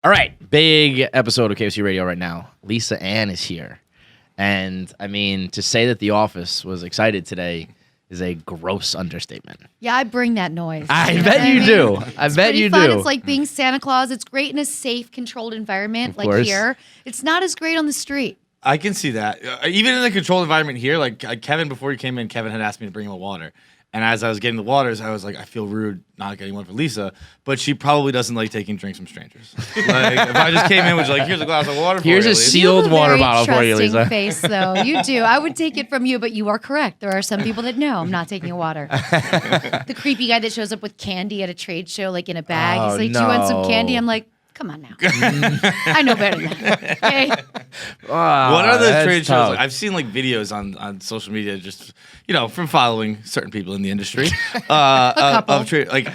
All right, big episode of KFC Radio right now. Lisa Ann is here. And, I mean, to say that The Office was excited today is a gross understatement. Yeah, I bring that noise. I bet you do. I bet you do. It's like being Santa Claus. It's great in a safe, controlled environment like course. here. It's not as great on the street. I can see that. Even in the controlled environment here, like Kevin, before he came in, Kevin had asked me to bring him a water. And as I was getting the waters, I was like, I feel rude not getting one for Lisa, but she probably doesn't like taking drinks from strangers. Like, if I just came in with like, here's a glass of water for you. Here's a sealed water bottle for you, Lisa. Face, though. You do. I would take it from you, but you are correct. There are some people that know I'm not taking a water. The creepy guy that shows up with candy at a trade show, like in a bag. He's like, do you want some candy? I'm like, come on now. I know better than that. Okay. What are those trade tough. shows? Like, I've seen like videos on social media, just from following certain people in the industry. Of trade, like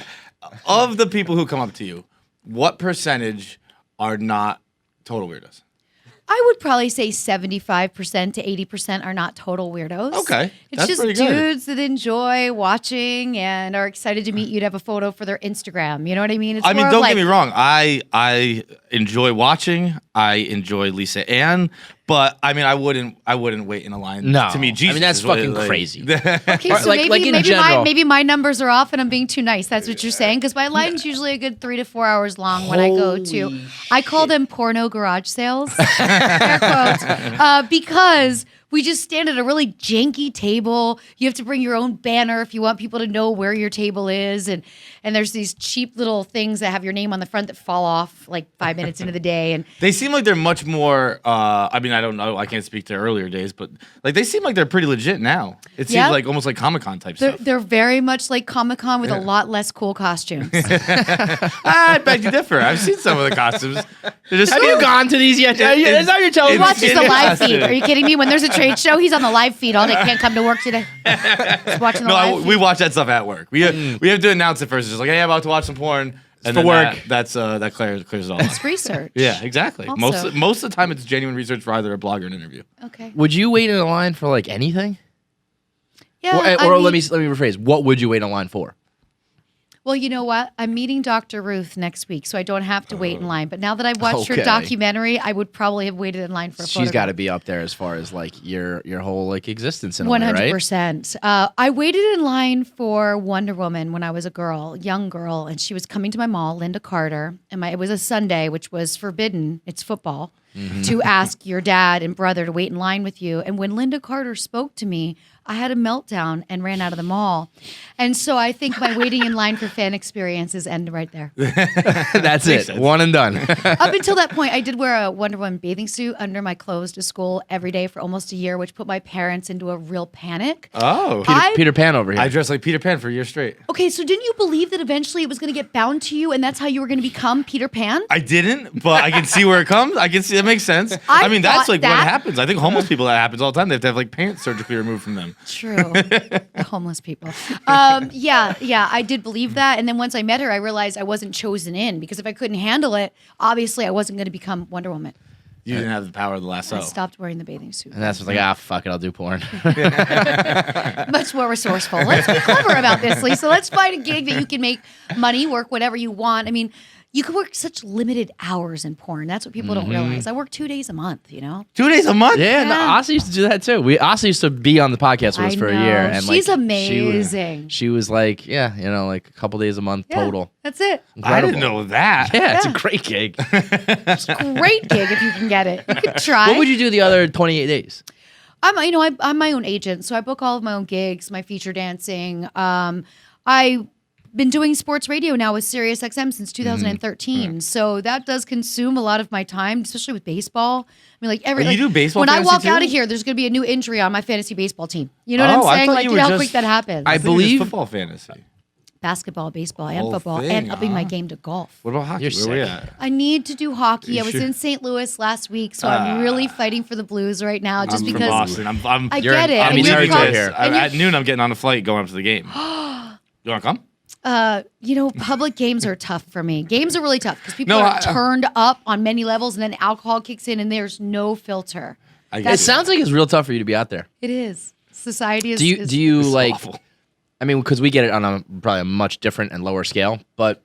of the people who come up to you, what percentage are not total weirdos? I would probably say 75% to 80% are not total weirdos. Okay. It's That's just pretty good. dudes that enjoy watching and are excited to meet you to have a photo for their Instagram. You know what I mean? It's more Don't like, get me wrong. I enjoy watching. I enjoy Lisa Ann, but I mean, I wouldn't wait in a line to meet Jesus. I mean, that's fucking crazy. Okay, so Like in general. maybe my numbers are off and I'm being too nice. That's what you're saying? Because my line's usually a good 3 to 4 hours long when I go to, I call them porno garage sales, air quotes, because we just stand at a really janky table. You have to bring your own banner if you want people to know where your table is. And there's these cheap little things that have your name on the front that fall off like 5 minutes into the day. And they seem like they're much more, I mean, I don't know. I can't speak to earlier days, but like they seem like they're pretty legit now. It seems like almost like Comic-Con type stuff. They're very much like Comic-Con with a lot less cool costumes. I beg you differ. I've seen some of the costumes. Have you gone to these yet? Is that your telling? He watches the live feed. Are you kidding me? When there's a trade show, he's on the live feed all day. Can't come to work today. Just watching the live feed. We watch that stuff at work. We have to announce it first. It's just like, hey, I'm about to watch some porn. And for work. That clears it all. It's research. Yeah, exactly. Also. Most of the time, it's genuine research for either a blog or an interview. Okay. Would you wait in a line for like anything? Yeah. Or let me rephrase. What would you wait in line for? Well, you know what? I'm meeting Dr. Ruth next week, so I don't have to wait in line. But now that I've watched her documentary, I would probably have waited in line for a photograph. She's got to be up there as far as like your whole like existence in a way, right? 100%. I waited in line for Wonder Woman when I was a young girl, and she was coming to my mall, Linda Carter, and it was a Sunday, which was forbidden. It's football. To ask your dad and brother to wait in line with you. And when Linda Carter spoke to me, I had a meltdown and ran out of the mall. And so I think my waiting in line for fan experiences end right there. That's it. One and done. Up until that point, I did wear a Wonder Woman bathing suit under my clothes to school every day for almost a year, which put my parents into a real panic. Oh. Peter Pan over here. I dressed like Peter Pan for a year straight. Okay, so didn't you believe that eventually it was going to get bound to you and that's how you were going to become Peter Pan? I didn't, but I can see where it comes. I can see that makes sense. I mean, that's like what happens. I think homeless people, that happens all the time. They have to have like pants surgically removed from them. True. The homeless people. Yeah, I did believe that. And then once I met her, I realized I wasn't chosen in because if I couldn't handle it, obviously I wasn't going to become Wonder Woman. You didn't have the power of the lasso. I stopped wearing the bathing suit. And that's what's like, fuck it, I'll do porn. Much more resourceful. Let's be clever about this, Lisa. Let's find a gig that you can make money, work whatever you want. I mean, you can work such limited hours in porn. That's what people don't realize. I work 2 days a month, 2 days a month? Yeah, no, Asa used to do that too. Asa used to be on the podcast with us for a year. And she's like, amazing. She was like, like a couple days a month total. That's it. I didn't know that. Yeah, it's a great gig. It's a great gig if you can get it. You could try. What would you do the other 28 days? I'm my own agent, so I book all of my own gigs, my feature dancing. I've been doing sports radio now with SiriusXM since 2013, so that does consume a lot of my time, especially with baseball. I mean, like you do baseball. When I walk too? out of here, there's going to be a new injury on my fantasy baseball team. You know what I'm saying? Like, how quick that happens. I believe football fantasy. Basketball, baseball, and Whole football, thing, and upping my game to golf. What about hockey? You're Where we sick. at? I need to do hockey. You I was sure? in St. Louis last week, so I'm really fighting for the Blues right now, just I'm because from Boston. I get it. I'm and you're territory from- here. and At noon, I'm getting on a flight going up to the game. You want to come? Public games are tough for me. Games are really tough because people No, are turned up on many levels, and then alcohol kicks in, and there's no filter. It sounds like it's real tough for you to be out there. It is. Society is. Do you like? Awful. I mean, because we get it on probably a much different and lower scale, but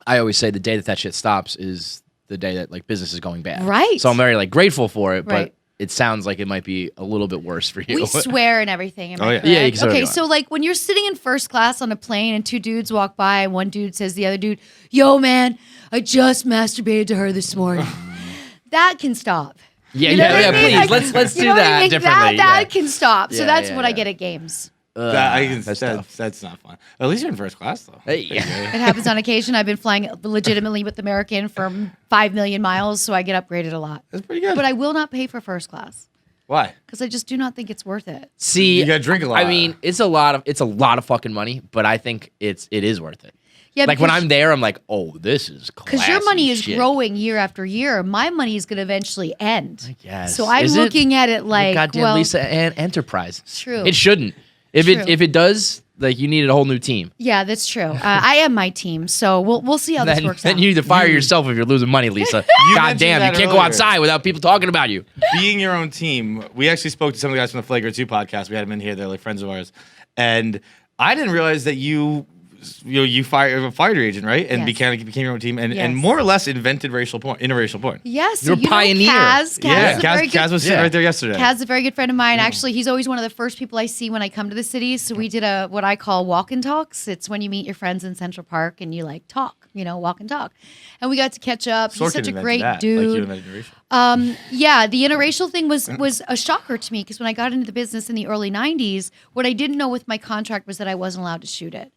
I always say the day that shit stops is the day that like business is going bad. Right. So I'm very like grateful for it, Right. but it sounds like it might be a little bit worse for you. We swear and everything. Am I Oh, yeah. correct? Yeah, you can swear Okay, what you so like when you're sitting in first class on a plane and two dudes walk by and one dude says to the other dude, "Yo, man, I just masturbated to her this morning." That can stop. Yeah, You know what I mean? please. Like, Let's you do know what I that mean? differently. That can stop. So Yeah, that's yeah, what I yeah. get at games. That's tough. That's not fun. At least you're in first class though. Hey, It happens on occasion. I've been flying legitimately with American for 5 million miles, so I get upgraded a lot. That's pretty good. But I will not pay for first class Why? because I just do not think it's worth it. See, You gotta drink a lot. I mean, it's a lot of fucking money, but I think it is worth it. Yeah, Like when because- I'm there, I'm like, oh, this is Because your money is shit. growing year after year. My money is going to eventually end. I guess. So I'm Is it? looking at it like, Goddamn well, Lisa and Enterprise. True. It shouldn't. If True. it does, like you need a whole new team. yeah, that's true. I am my team, so we'll see how this Then, works then out. you need to fire yourself if you're losing money, Lisa. You God mentioned damn, you that can't go earlier. outside without people talking about you. Being your own team, we actually spoke to some of the guys from the Flagrant 2 podcast. We had them in here. They're like friends of ours. And I didn't realize that you fired your agent, right? And Yes. became your own team and, Yes. and more or less invented interracial porn. Yes, You're so a pioneer. Kaz, Yeah, is a very Kaz good, was sitting right there yesterday. Kaz is a very good friend of mine. Actually, he's always one of the first people I see when I come to the city. So we did what I call walk and talks. It's when you meet your friends in Central Park and you like talk, walk and talk. And we got to catch up. Sorkin He's such a invented great that, dude. Like you invented interracial. Yeah, the interracial thing was a shocker to me because when I got into the business in the early 90s, what I didn't know with my contract was that I wasn't allowed to shoot it.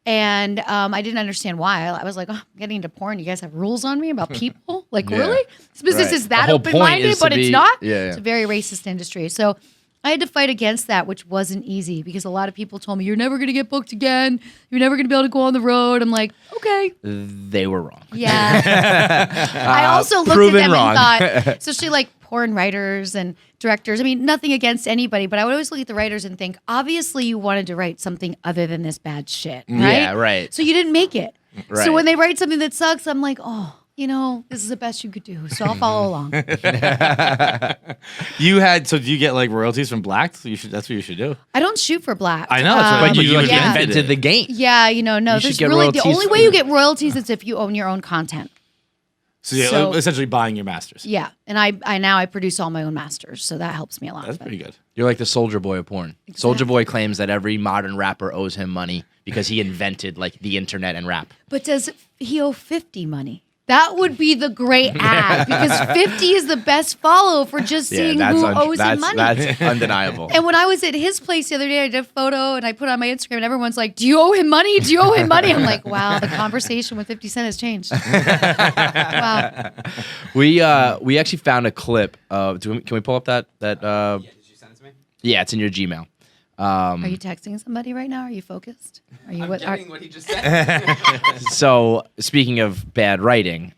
And I didn't understand why. I was like, oh, I'm getting into porn. You guys have rules on me about people? Like, Yeah. really? This business Right. is The that whole point open-minded, is to but it's be- not? Yeah, yeah. It's a very racist industry. So I had to fight against that, which wasn't easy because a lot of people told me, you're never going to get booked again. You're never going to be able to go on the road. I'm like, okay. They were wrong. Yeah. I also looked at proven them wrong. and thought, especially like porn writers and directors. I mean, nothing against anybody, but I would always look at the writers and think, obviously you wanted to write something other than this bad shit, right? Yeah, right. So you didn't make it. Right. So when they write something that sucks, I'm like, oh, this is the best you could do. So I'll follow along. So do you get like royalties from Black? That's what you should do. I don't shoot for Black. I know, that's what I But But you you like invented invented it. the game. Yeah, no, should there's get really the royalties only for way you it. get royalties is if you own your own content. So, yeah, So- essentially buying your masters. Yeah, and I now produce all my own masters, so that helps me a lot. That's But- pretty good. You're like the Soldier Boy of porn. Soldier Boy claims that every modern rapper owes him money because he invented like the internet and rap. But does he owe 50 money? That would be the great ad because 50 is the best follow for just seeing who owes him money. That's undeniable. And when I was at his place the other day, I did a photo and I put it on my Instagram, and everyone's like, "Do you owe him money? Do you owe him money?" I'm like, "Wow, the conversation with 50 Cent has changed." Wow. We actually found a clip of. Can we pull up that? Did you send it to me? Yeah, it's in your Gmail. Are you texting somebody right now? Are you focused? Are you I'm what? getting what he just said. So speaking of bad writing,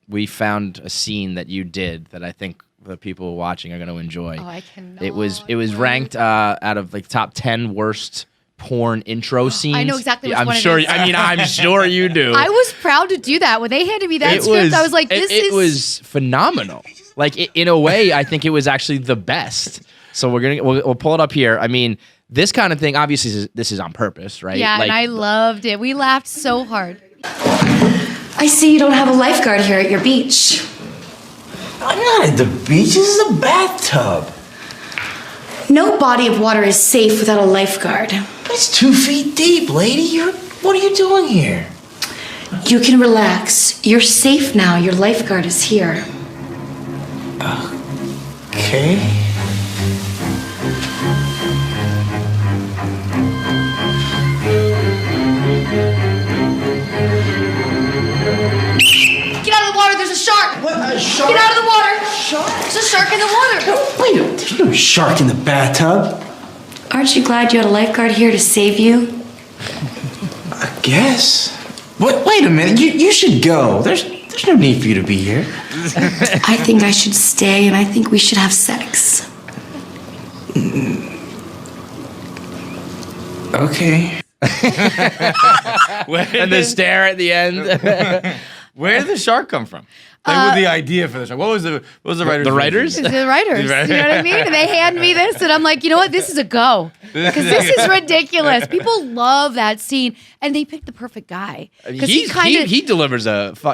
we found a scene that you did that I think the people watching are going to enjoy. Oh, I cannot. It was ranked out of like top 10 worst porn intro scenes. know exactly which I'm one it sure. is. I mean, I'm sure you do. I was proud to do that when they handed me that It script. I was like, it- "This it is." was phenomenal. Like in a way, I think it was actually the best. So we'll pull it up here. I mean, this kind of thing, obviously, this is on purpose, right? Yeah, like, and I loved it. We laughed so hard. I see you don't have a lifeguard here at your beach. I'm not at the beach. This is a bathtub. No body of water is safe without a lifeguard. It's 2 feet deep, lady. What are you doing here? You can relax. You're safe now. Your lifeguard is here. Okay. Get out of the water. There's a shark. What? A shark? Get out of the water. Shark? There's a shark in the water. Wait a minute. There's no shark in the bathtub. Aren't you glad you had a lifeguard here to save you? I guess. Wait a minute. You should go. There's no need for you to be here. I think I should stay, and I think we should have sex. Okay. and the stare at the end. Where did the shark come from? Like with the idea for the show. What was the writers? The writers? The writers. You know what I mean? And they hand me this, and I'm like, you know what? This is a go. Because this is ridiculous. People love that scene. And they picked the perfect guy. Because he delivers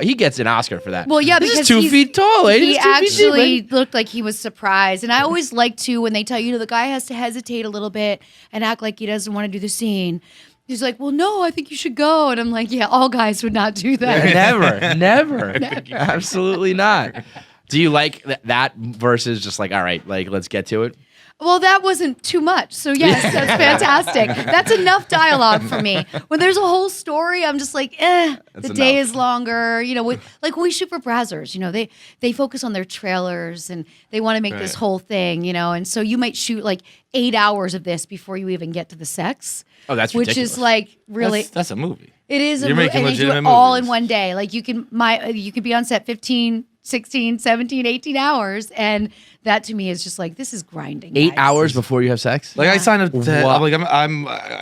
he gets an Oscar for that. Well, yeah, this because is 2 feet tall. He actually looked like he was surprised. And I always like to, when they tell you, the guy has to hesitate a little bit and act like he doesn't want to do the scene. He's like, well, no, I think you should go. And I'm like, yeah, all guys would not do that. Never. Absolutely not. Do you like that versus just like, all right, like, let's get to it? Well, that wasn't too much. So, yes, that's fantastic. That's enough dialogue for me. When there's a whole story, I'm just like, the day is longer. You know, like when we shoot for Brazzers, you know, they focus on their trailers and they want to make this whole thing, you know. And so you might shoot like 8 hours of this before you even get to the sex. Oh, that's which ridiculous. is like really. That's a movie. It is You're a movie. making And they do it legitimate all movies. in one day. Like you could be on set 15, 16, 17, 18 hours. And that to me is just like, this is grinding. 8 guys. hours before you have sex? Like I signed up to. What? I'm like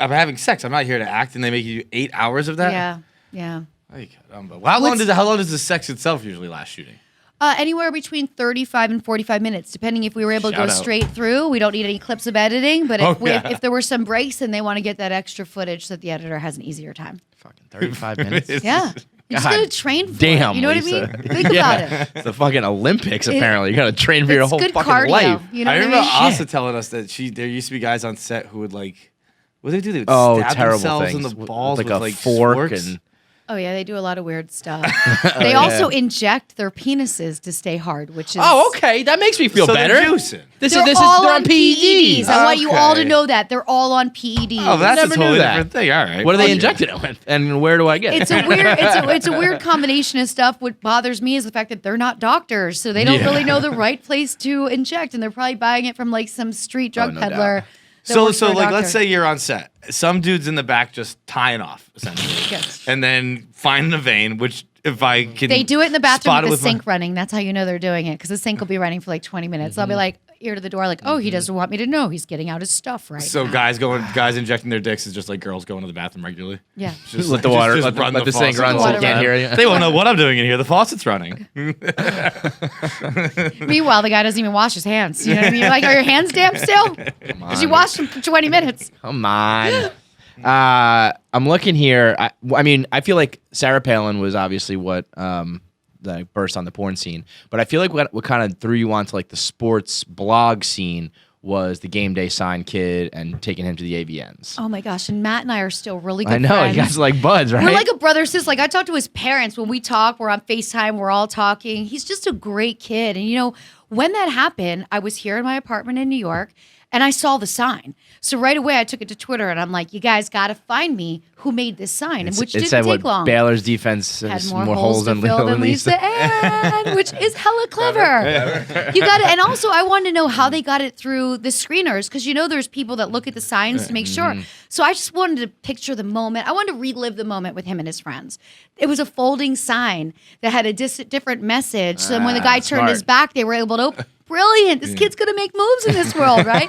I'm having sex. I'm not here to act, and they make you do 8 hours of that. Yeah. Like, how long does the sex itself usually last shooting? Anywhere between 35 and 45 minutes, depending if we were able to go Shout out. straight through. We don't need any clips of editing, but if there were some breaks and they want to get that extra footage so that the editor has an easier time. Fucking 35 minutes. Yeah. You just God got to train for damn, it. You know Lisa. what I mean? Think about it. It's the fucking Olympics, apparently. You got to train for your It's whole good fucking cardio. life. You know I what I remember mean? Asa telling us that there used to be guys on set who would like, what did they do? They would stab terrible themselves things. in the balls Like with a like fork forks. and... Oh, yeah, they do a lot of weird stuff. They also inject their penises to stay hard, which is... Oh, okay. That makes me feel So better. they're juicing. They're all they're on PEDs. I want you all to Okay. know that. They're all on PEDs. Oh, that's a never knew totally that. different thing. All right. What are they Okay. injecting it with? And where do I get it? It's a weird it's a weird combination of stuff. What bothers me is the fact that they're not doctors, so they don't really know the right place to inject, and they're probably buying it from like some street drug no peddler. that So works for a like let's doctor. say you're on set. Some dude's in the back just tying off essentially. Yes. And then find the vein, which if I can They do it in the bathroom spot with it the my- sink running. That's how you know they're doing it, because the sink will be running for like 20 minutes. They'll be like ear to the door, like, oh, he doesn't want me to know he's getting out his stuff right So now. guys injecting their dicks is just like girls going to the bathroom regularly. Yeah. Just Let the like- water, just let run the sink faucet run all so the you can't time. hear you. They won't know what I'm doing in here. The faucet's running. Meanwhile, the guy doesn't even wash his hands. You know what I mean? You're like, are your hands damp still? Because you washed them for 20 minutes. Come on. I'm looking here. I mean, I feel like Sarah Palin was obviously what that burst on the porn scene, but I feel like what kind of threw you onto like the sports blog scene was the Game Day Sign kid and taking him to the AVNs. Oh my gosh. And Matt and I are still really good I know, friends. you guys are like buds, right? We're like a brother sister. Like I talk to his parents when we talk. We're on FaceTime. We're all talking. He's just a great kid. And you know, when that happened, I was here in my apartment in New York, and I saw the sign. So right away, I took it to Twitter, and I'm like, "You guys got to find me who made this sign," and which it didn't said take what long. Baylor's defense Had has more holes to fill than Lisa Ann, which is hella clever. You got it. And also, I wanted to know how they got it through the screeners, because you know there's people that look at the signs to make sure. So I just wanted to picture the moment. I wanted to relive the moment with him and his friends. It was a folding sign that had a different message. So then when the guy turned his smart. back, they were able to. Brilliant. This kid's going to make moves in this world, right?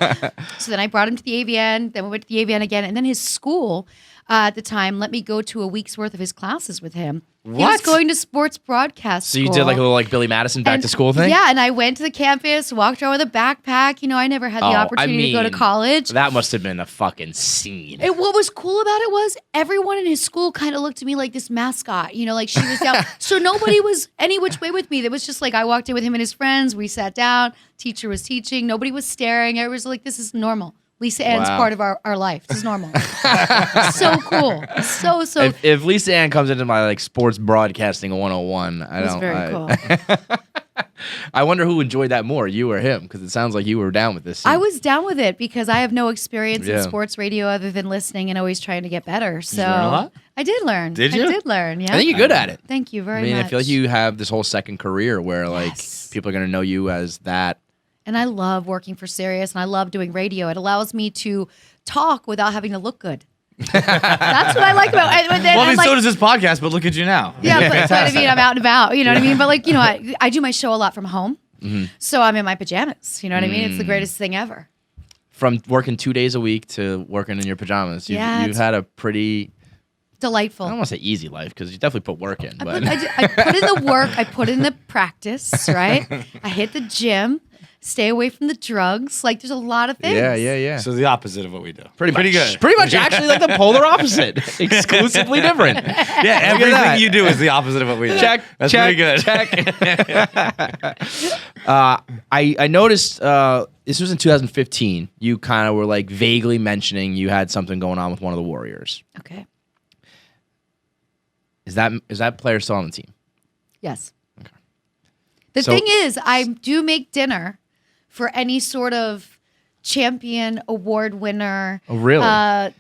So then I brought him to the AVN. Then we went to the AVN again. And then his school at the time let me go to a week's worth of his classes with him. He was What? going to sports broadcast So you school. did like a little like Billy Madison back And- to school thing? Yeah, and I went to the campus, walked around with a backpack. You know, I never had the opportunity to go to college. That must have been a fucking scene. What was cool about it was everyone in his school kind of looked at me like this mascot, you know, like she was down. So nobody was any which way with me. It was just like I walked in with him and his friends. We sat down. Teacher was teaching. Nobody was staring. Everybody was like, this is normal. Lisa Ann's Wow. part of our life. This is normal. So cool. So If Lisa Ann comes into my like sports broadcasting 101, I it was don't. very cool. I wonder who enjoyed that more, you or him, because it sounds like you were down with this. Scene. I was down with it because I have no experience Yeah. in sports radio other than listening and always trying to get better. So learn a lot? I did learn. Did you? I did learn. Yeah. I think you're good at it. Thank you very I mean, much. I feel like you have this whole second career where like Yes. people are gonna know you as that. And I love working for Sirius, and I love doing radio. It allows me to talk without having to look good. That's what I like about it. And then Well, I I'm mean, like, so does this podcast, but look at you now. yeah, but I mean, I'm out and about. You know what I mean? But like, you know, I do my show a lot from home. So I'm in my pajamas. You know what I mean? It's the greatest thing ever. From working 2 days a week to working in your pajamas, Yeah, you've it's- had a pretty Delightful. I don't want to say easy life because you definitely put work in. But I put in the work. I put in the practice, right? I hit the gym. Stay away from the drugs. Like, there's a lot of things. yeah. So the opposite of what we do. Pretty good. Pretty much actually like the polar opposite. Exclusively different. Yeah, everything you do is the opposite of what we do. Check. That's check, pretty good. Check. I noticed this was in 2015. You kind of were like vaguely mentioning you had something going on with one of the Warriors. Okay. Is that player still on the team? Yes. Okay. The So- thing is, I do make dinner for any sort of champion award winner. Oh, really?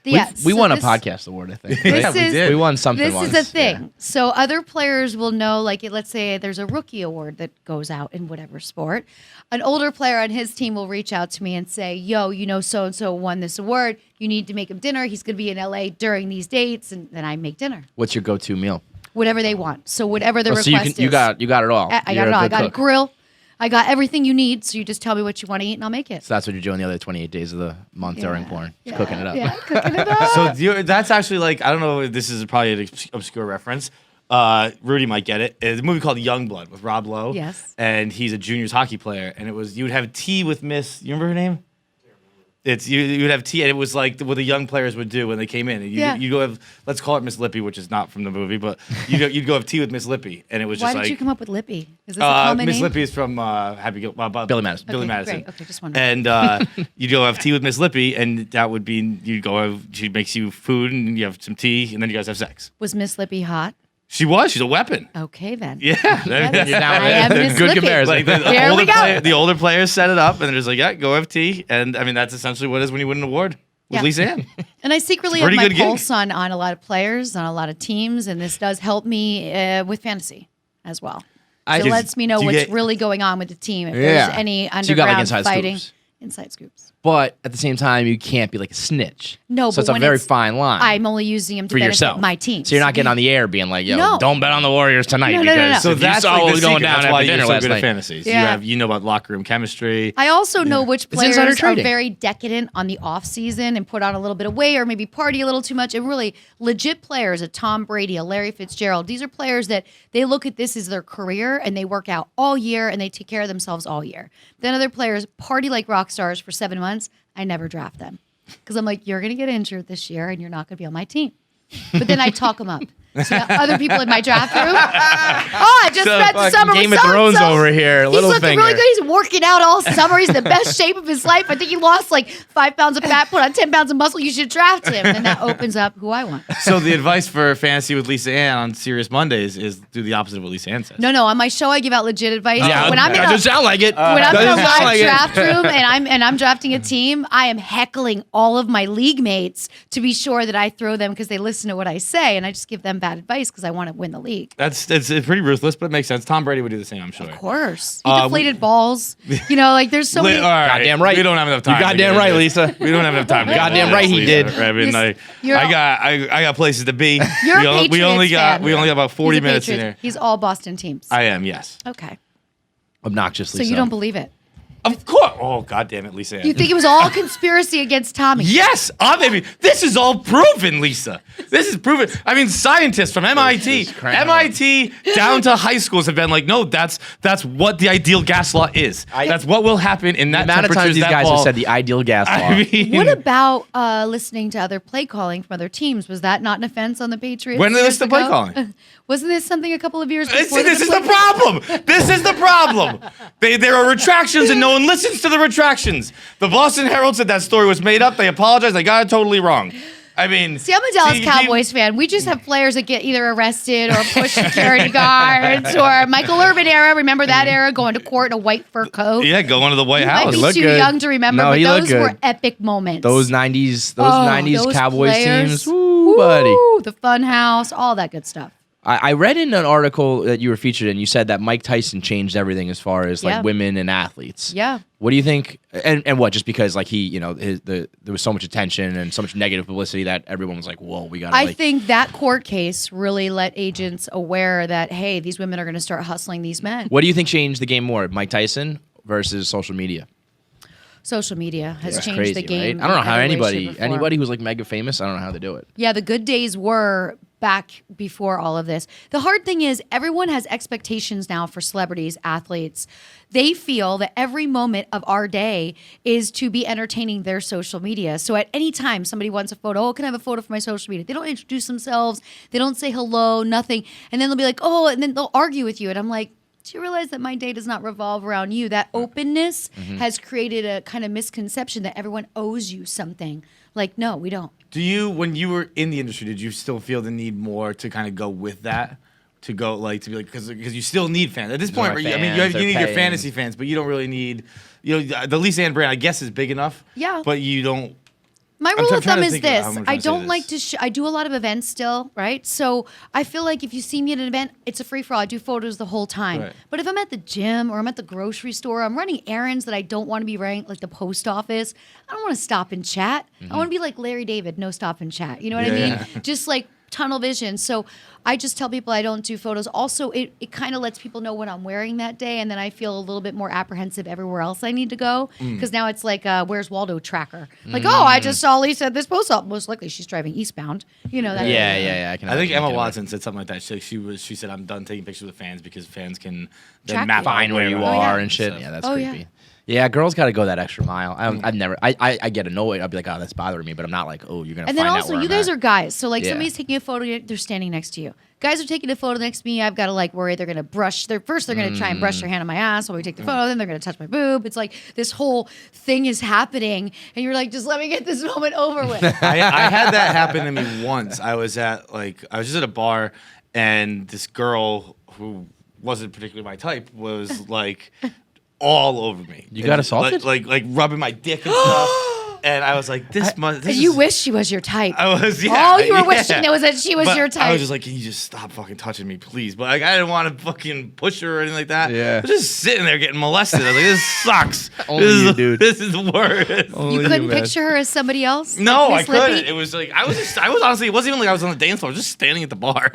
Yes. We So won a this- podcast award, I think. This right? is We won something This once. is a thing. Yeah. So other players will know, like, let's say there's a rookie award that goes out in whatever sport. An older player on his team will reach out to me and say, yo, so-and-so won this award. You need to make him dinner. He's going to be in LA during these dates. And then I make dinner. What's your go-to meal? Whatever they want. So whatever the So request is. you got it all. I You're got it all. I good got a cook. grill. I got everything you need. So you just tell me what you want to eat and I'll make it. So that's what you're doing the other 28 days of the month during porn. Just cooking it up. Yeah, cooking it up. So that's actually like, I don't know if this is probably an obscure reference. Rudy might get it. It's a movie called Youngblood with Rob Lowe. Yes. And he's a juniors hockey player. And it was, you would have tea with Miss, you remember her name? It's you would have tea, and it was like what the young players would do when they came in. And you go have, let's call it Miss Lippy, which is not from the movie, but you'd go have tea with Miss Lippy, and it was Why just did like you come up with Lippy? Is this a common Miss name? Lippy is from Happy Billy Madison. Billy Okay, Madison. great. Okay, just wondering. And you'd go have tea with Miss Lippy, and that would be you'd go have, she makes you food, and you have some tea, and then you guys have sex. Was Miss Lippy hot? She's a weapon. Okay, then. Yeah, You're down I am with it. Miss Good Lippy. comparison. Like the There we go. the older players set it up, and they're just like, yeah, go have tea, and I mean that's essentially what it is when you win an award with Yeah. Lisa Ann. And I secretly It's a have pretty my good gig. pulse on a lot of players, on a lot of teams, and this does help me with fantasy as well. So it lets me know do you what's get- really going on with the team. If Yeah. there's any So you got, like, underground inside fighting. scoops. Inside scoops. But at the same time, you can't be like a snitch. No, so but it's a when very it's- fine line. I'm only using them to for benefit yourself. my team. So you're not getting on the air being like, yo, No. don't bet on the Warriors tonight No, no, no, because no. So if you that's saw like what the was going secret. down That's after why you're dinner so last good night. at fantasies. Yeah. You know about locker room chemistry. I also know which players insider are trading. very decadent on the off season and put on a little bit of weight or maybe party a little too much. And really legit players, a Tom Brady, a Larry Fitzgerald. These are players that they look at this as their career and they work out all year and they take care of themselves all year. Then other players party like rock stars for 7 months. I never draft them because I'm like, you're going to get injured this year and you're not going to be on my team. But then I talk them up. So other people in my draft room. Oh, I just spent the summer Game with of Thrones so-and-so. over here. He's looking Littlefinger. really good. He's working out all summer. He's in the best shape of his life. I think he lost like 5 pounds of fat, put on 10 pounds of muscle. You should draft him. And that opens up who I want. So the advice for fantasy with Lisa Ann on Serious Mondays is do the opposite of what Lisa Ann says. No, on my show I give out legit advice. Yeah, when I'm in that doesn't sound like it. when I'm in a Doesn't live sound like it. draft room and I'm drafting a team, I am heckling all of my league mates to be sure that I throw them because they listen to what I say, and I just give them bad advice because I want to win the league. It's pretty ruthless, but it makes sense. Tom Brady would do the same, I'm sure. Of course, he we- deflated balls. You know, like there's so many. All right. Goddamn right. We don't have enough time. You goddamn to get right, into Lisa. this. We don't have enough time. To get Goddamn into right this, he Lisa. did. I mean, You're- I got places to be. You're a we only Patriots got fan. about 40 He's a minutes in Patriots. here. He's all Boston teams. I am, yes. Okay, Obnoxiously so you don't believe it. Of course. Oh, goddamn it, Lisa Ann. You think it was all conspiracy against Tommy? Yes, baby. This is all proven, Lisa. This is proven. I mean, scientists from MIT, down to high schools have been like, no, that's what the ideal gas law is. That's what will happen in The that amount of temperature. times these guys have said the ideal gas law. I mean, What about listening to other play calling from other teams? Was that not an offense on the Patriots? When did they years listen to play ago? calling? Wasn't this something a couple of years before? See, this is the problem. This is the problem. There are retractions and no one listens to the retractions. The Boston Herald said that story was made up. They apologized. They got it totally wrong. I mean, See, I'm a Dallas Cowboys fan. We just have players that get either arrested or push security guards or Michael Irvin era. Remember that era? Going to court in a white fur coat. Yeah, going to the White You might House. be Look too good. young to remember, No, but he looked those good. were epic moments. Those 90s those Cowboys players. teams. Woo, buddy. Woo, the Fun House, all that good stuff. I read in an article that you were featured in, you said that Mike Tyson changed everything as far as like Yeah. women and athletes. Yeah. What do you think? And what? Just because like he, there was so much attention and so much negative publicity that everyone was like, "Whoa, we got." I think that court case really let agents aware that, hey, these women are going to start hustling these men. What do you think changed the game more, Mike Tyson versus social media? Social media has That's changed crazy, the game. right? I don't know how in every way, shape, or form. anybody who's like mega famous. I don't know how they do it. Yeah, the good days were back before all of this. The hard thing is everyone has expectations now for celebrities, athletes. They feel that every moment of our day is to be entertaining their social media. So at any time somebody wants a photo, oh, can I have a photo for my social media? They don't introduce themselves. They don't say hello, nothing. And then they'll be like, oh, and then they'll argue with you. And I'm like, do you realize that my day does not revolve around you? That openness has created a kind of misconception that everyone owes you something. Like, no, we don't. Do you, when you were in the industry, did you still feel the need more to kind of go with that? To go like to be like because you still need fans at this point. more I mean, fans, you need they're your paying. fantasy fans, but you don't really need. The Lisa Ann brand, I guess, is big enough. Yeah. But you don't. My I'm rule of trying thumb to is think of this. how I'm trying I to say don't this. like to I do a lot of events still, right? So I feel like if you see me at an event, it's a free-for-all. I do photos the whole time. Right. But if I'm at the gym or I'm at the grocery store, I'm running errands that I don't want to be running, like the post office, I don't want to stop and chat. I want to be like Larry David, no stop and chat. You know what I mean? Yeah. Just like tunnel vision. So I just tell people I don't do photos. Also, it kind of lets people know what I'm wearing that day, and then I feel a little bit more apprehensive everywhere else I need to go because now it's like Where's Waldo tracker. Like, oh, I just saw Lisa at this post op. Most likely she's driving eastbound. You know that. Yeah. I think Emma Watson said something like that. She said, "I'm done taking pictures with fans because fans can then Track map you. out Find where you I are am and shit. stuff. Yeah, that's Oh, creepy. yeah. Yeah, girls got to go that extra mile. I've never. I get annoyed. I'll be like, oh, that's bothering me, but I'm not like, oh, you're gonna. And find then out also, where you I'm guys at. are guys. So, like, Yeah. somebody's taking a photo, they're standing next to you. Guys are taking a photo next to me. I've got to, like, worry they're going to brush. First, they're going to try and brush their hand on my ass while we take the photo. Then they're going to touch my boob. It's like this whole thing is happening. And you're like, just let me get this moment over with. I had that happen to me once. I was just at a bar, and this girl who wasn't particularly my type was like all over me. You And got assaulted? Like rubbing my dick and stuff. And I was like, this must. And you wish she was your type. I was, yeah. All you were yeah. wishing was that she was But your type. I was just like, can you just stop fucking touching me, please? But like, I didn't want to fucking push her or anything like that. Yeah. I was just sitting there getting molested. I was like, this sucks. Only this is, you, dude. This is worse. you couldn't picture her as somebody else? No, I Like Miss couldn't. Lippy? It was like I was honestly. It wasn't even like I was on the dance floor. I was just standing at the bar,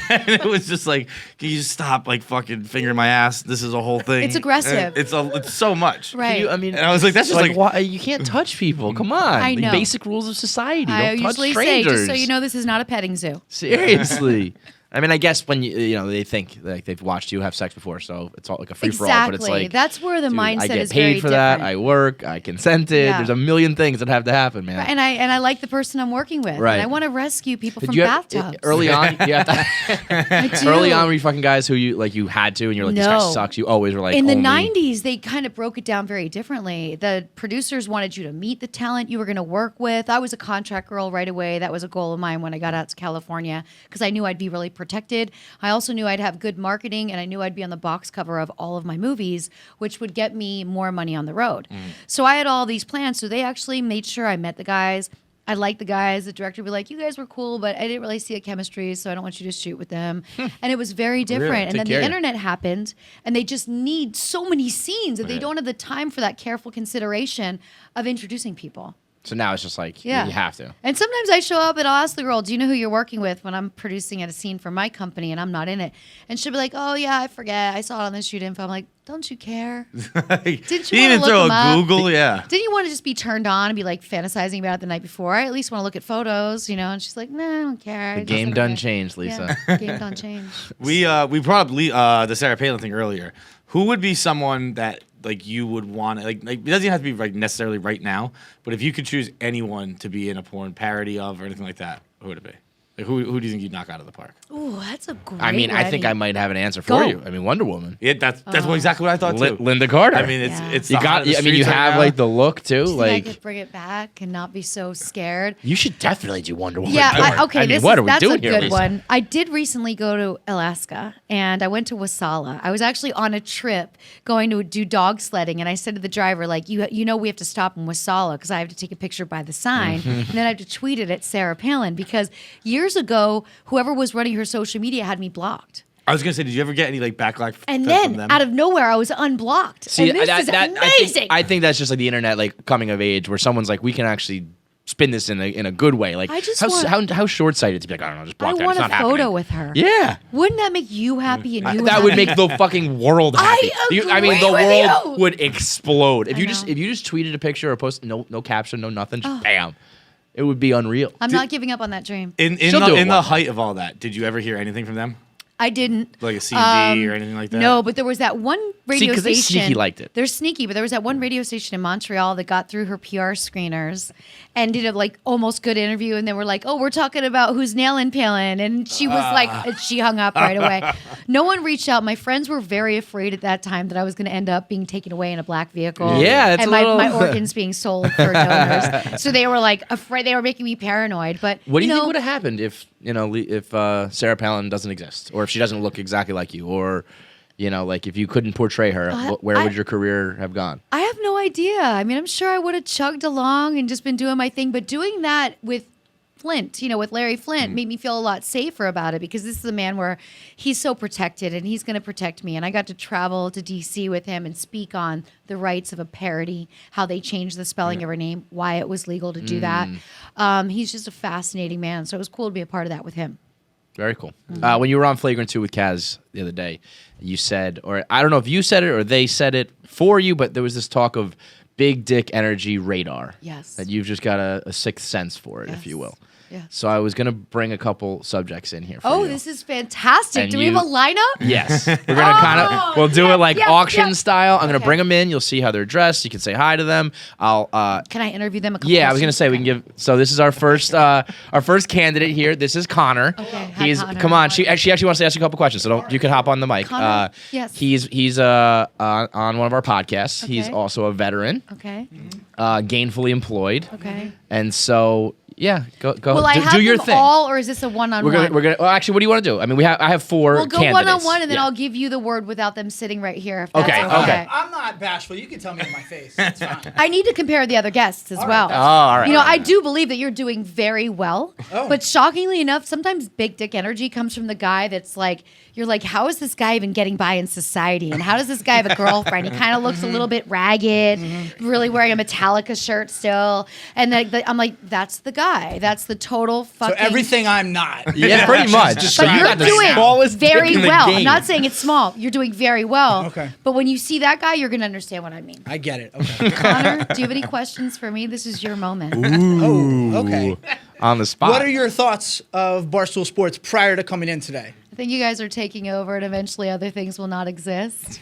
and it was just like, can you just stop like fucking fingering my ass? This is a whole thing. It's aggressive. And it's so much. Right. I mean, And I was like, that's just like why, you can't touch people. Come on, I Like, know. basic rules of society. I Don't touch usually say, strangers. just so you know, this is not a petting zoo. Seriously. I mean, I guess when they think like they've watched you have sex before, so it's all like a free for all. But it's Exactly. like That's where the dude, mindset I get is paid very for that. different. I work. I consented. Yeah. There's a million things that have to happen, man. And I like the person I'm working with. Right. And I want to rescue people Did from you have- bathtubs. early on, you have to, I do. early on, were you fucking guys who you had to, and you're like, this guy No. sucks. You always were like, in the only- 90s, they kind of broke it down very differently. The producers wanted you to meet the talent you were going to work with. I was a contract girl right away. That was a goal of mine when I got out to California because I knew I'd be really protected. I also knew I'd have good marketing, and I knew I'd be on the box cover of all of my movies, which would get me more money on the road. So I had all these plans. So they actually made sure I met the guys. I liked the guys. The director would be like, you guys were cool, but I didn't really see a chemistry, so I don't want you to shoot with them. And it was very different. And Take then care the of you. internet happened, and they just need so many scenes that they Right. don't have the time for that careful consideration of introducing people. So now it's just like, Yeah. you have to. And sometimes I show up and I'll ask the girl, do you know who you're working with when I'm producing at a scene for my company and I'm not in it? And she'll be like, oh, yeah, I forget. I saw it on the shoot info. I'm like, don't you care? Didn't you you wanna even look throw them a up? Google? Yeah. Didn't you want to just be turned on and be like fantasizing about it the night before? I at least want to look at photos, you know? And she's like, nah, I don't care. The It game doesn't done matter." changed, Lisa. Yeah, game done change. We brought up the Sarah Palin thing earlier. Who would be someone that like you would want like it doesn't have to be like necessarily right now, but if you could choose anyone to be in a porn parody of or anything like that, who would it be? Like, who do you think you'd knock out of the park? Ooh, that's a great I mean, I think I might have an answer for Go. you. I mean, Wonder Woman. Yeah, that's exactly what I thought too. Linda Carter. I mean, Yeah. it's you the heart got. of the I mean, you streets right have now. like the look too. Do you think I Like, could bring it back and not be so scared. you should definitely do Wonder Woman. Yeah, okay, I mean, this what is, are we that's doing a here, good Lisa? one. I did recently go to Alaska, and I went to Wasala. I was actually on a trip going to do dog sledding, and I said to the driver, like, you know we have to stop in Wasala because I have to take a picture by the sign, and then I have to tweet it at Sarah Palin because years ago, whoever was running her social media had me blocked. I was gonna say, did you ever get any like backlash? And from then, them? out of nowhere, I was unblocked. See, and this is amazing. I think that's just like the internet, like coming of age, where someone's like, we can actually spin this in a good way. Like, I just how short sighted to be like, I don't know, just block I that. want It's a not photo happening. with her. Yeah. Wouldn't that make you happy and you That happy? would make the fucking world happy. I mean, the agree with world you. would explode if I you know. just tweeted a picture or posted no caption, no nothing, just bam. It would be unreal. I'm not giving up on that dream. In She'll do it the one height of all that, did you ever hear anything from them? I didn't. Like a CD or anything like that? No, but there was that one radio 'cause they station. sneaky liked it. They're sneaky, but there was that one radio station in Montreal that got through her PR screeners and did a like almost good interview, and then we're like, "Oh, we're talking about who's nailing Palin," and she was like, she hung up right away. No one reached out. My friends were very afraid at that time that I was going to end up being taken away in a black vehicle. Yeah, it's and a little- my organs being sold for donors. So they were like afraid. They were making me paranoid. But What do you think know, would have happened if Sarah Palin doesn't exist, or if she doesn't look exactly like you, or like if you couldn't portray her, where would your career have gone? I have no idea. I mean, I'm sure I would have chugged along and just been doing my thing, but doing that with Flint, with Larry Flint, made me feel a lot safer about it, because this is a man where he's so protected and he's going to protect me. And I got to travel to DC with him and speak on the rights of a parody, how they changed the spelling of her name, why it was legal to do that. He's just a fascinating man. So it was cool to be a part of that with him. Very cool. When you were on Flagrant 2 with Kaz the other day, you said, or I don't know if you said it or they said it for you, but there was this talk of big dick energy radar. Yes. That you've just got a sixth sense for it, if you will. Yeah. So I was going to bring a couple subjects in here for you. This is fantastic. And Do we have a lineup? Yes. We're going to we'll do it like auction style. I'm going to bring them in. You'll see how they're dressed. You can say hi to them. Can I interview them a couple Yeah, I was going to questions? say we can give. So this is our first candidate here. This is Connor. Okay. Hi, Connor. Come on. She actually wants to ask you a couple questions. So you can hop on the mic. Connor? Yes. He's on one of our podcasts. He's Okay. also a veteran, Okay. gainfully employed. Okay. And so yeah, go Will I have do your them thing. all, or is this a one-on-one? We're gonna. Well, actually, what do you want to do? I mean, I have four. We'll go candidates. one-on-one, and then Yeah. I'll give you the word without them sitting right here. If that's Okay, okay. okay. I'm not bashful. You can tell me in my face. It's fine. I need to compare the other guests as well. Oh, all right. I do believe that you're doing very well. But shockingly enough, sometimes big dick energy comes from the guy that's like, you're like, how is this guy even getting by in society? And how does this guy have a girlfriend? He kind of looks a little bit ragged, really wearing a Metallica shirt still. And I'm like, that's the guy. That's the total fucking... So everything I'm not. Yeah, pretty much. So But you you're got the doing smallest dick very in the well. game. I'm not saying it's small. You're doing very well. Okay. But when you see that guy, you're going to understand what I mean. I get it. Okay. Connor, do you have any questions for me? This is your moment. Oh, okay. on the spot. What are your thoughts of Barstool Sports prior to coming in today? I think you guys are taking over, and eventually other things will not exist.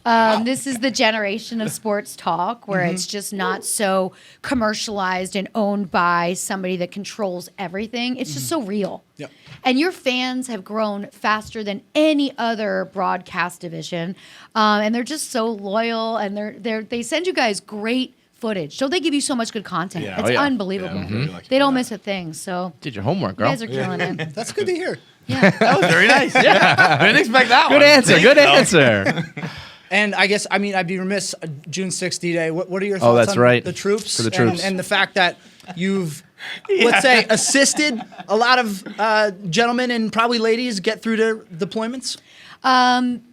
This is the generation of sports talk where it's just not so commercialized and owned by somebody that controls everything. It's just so real. Yep. And your fans have grown faster than any other broadcast division, and they're just so loyal. And they send you guys great footage. Don't they give you so much good content? Yeah. It's Oh, yeah. unbelievable. Yeah, I'm really lucky They for don't that. miss a thing. So Did your homework, you girl. guys are killing it. That's good to hear. Yeah. That was very nice. Yeah. I didn't expect that Good one. answer. Good answer. And I guess, I'd be remiss, June 6th D-Day, what are your Oh, thoughts that's on right. the troops? For the troops. And the fact that you've, let's say, assisted a lot of gentlemen and probably ladies get through their deployments?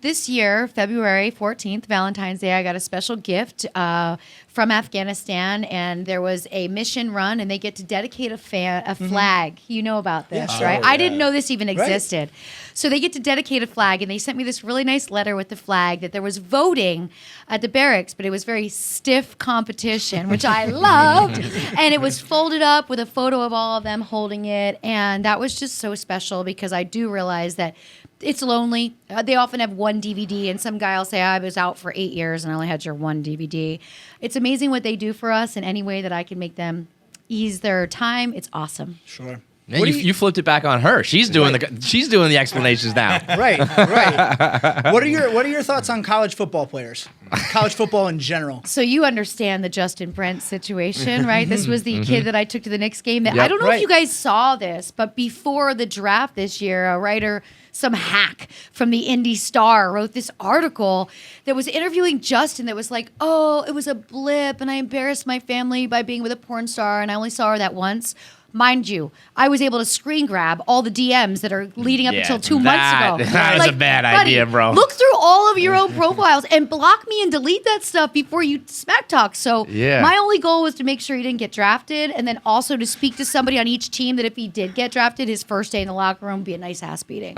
This year, February 14th, Valentine's Day, I got a special gift from Afghanistan, and there was a mission run, and they get to dedicate a flag. You know about this, Yeah, sure. right? Oh, I didn't yeah. know this even existed. So they get to dedicate a flag, and they sent me this really nice letter with the flag that there was voting at the barracks, but it was very stiff competition, which I loved. And it was folded up with a photo of all of them holding it, and that was just so special because I do realize that it's lonely. They often have one DVD, and some guy will say, I was out for 8 years and I only had your one DVD. It's amazing what they do for us in any way that I can make them ease their time. It's awesome. Sure. Man, What you, do you flipped it back on her. She's doing the explanations now. Right. What are your thoughts on college football players? College football in general. So you understand the Justin Brent situation, right? This was the kid that I took to the Knicks game. Yep. I don't know Right. if you guys saw this, but before the draft this year, a writer, some hack from the Indy Star, wrote this article that was interviewing Justin that was like, oh, it was a blip and I embarrassed my family by being with a porn star and I only saw her that once. Mind you, I was able to screen grab all the DMs that are leading up Yeah, until 2 months ago. that is a bad idea, bro. Look through all of your own profiles and block me and delete that stuff before you smack talk. So Yeah. my only goal was to make sure he didn't get drafted, and then also to speak to somebody on each team that if he did get drafted, his first day in the locker room would be a nice ass beating.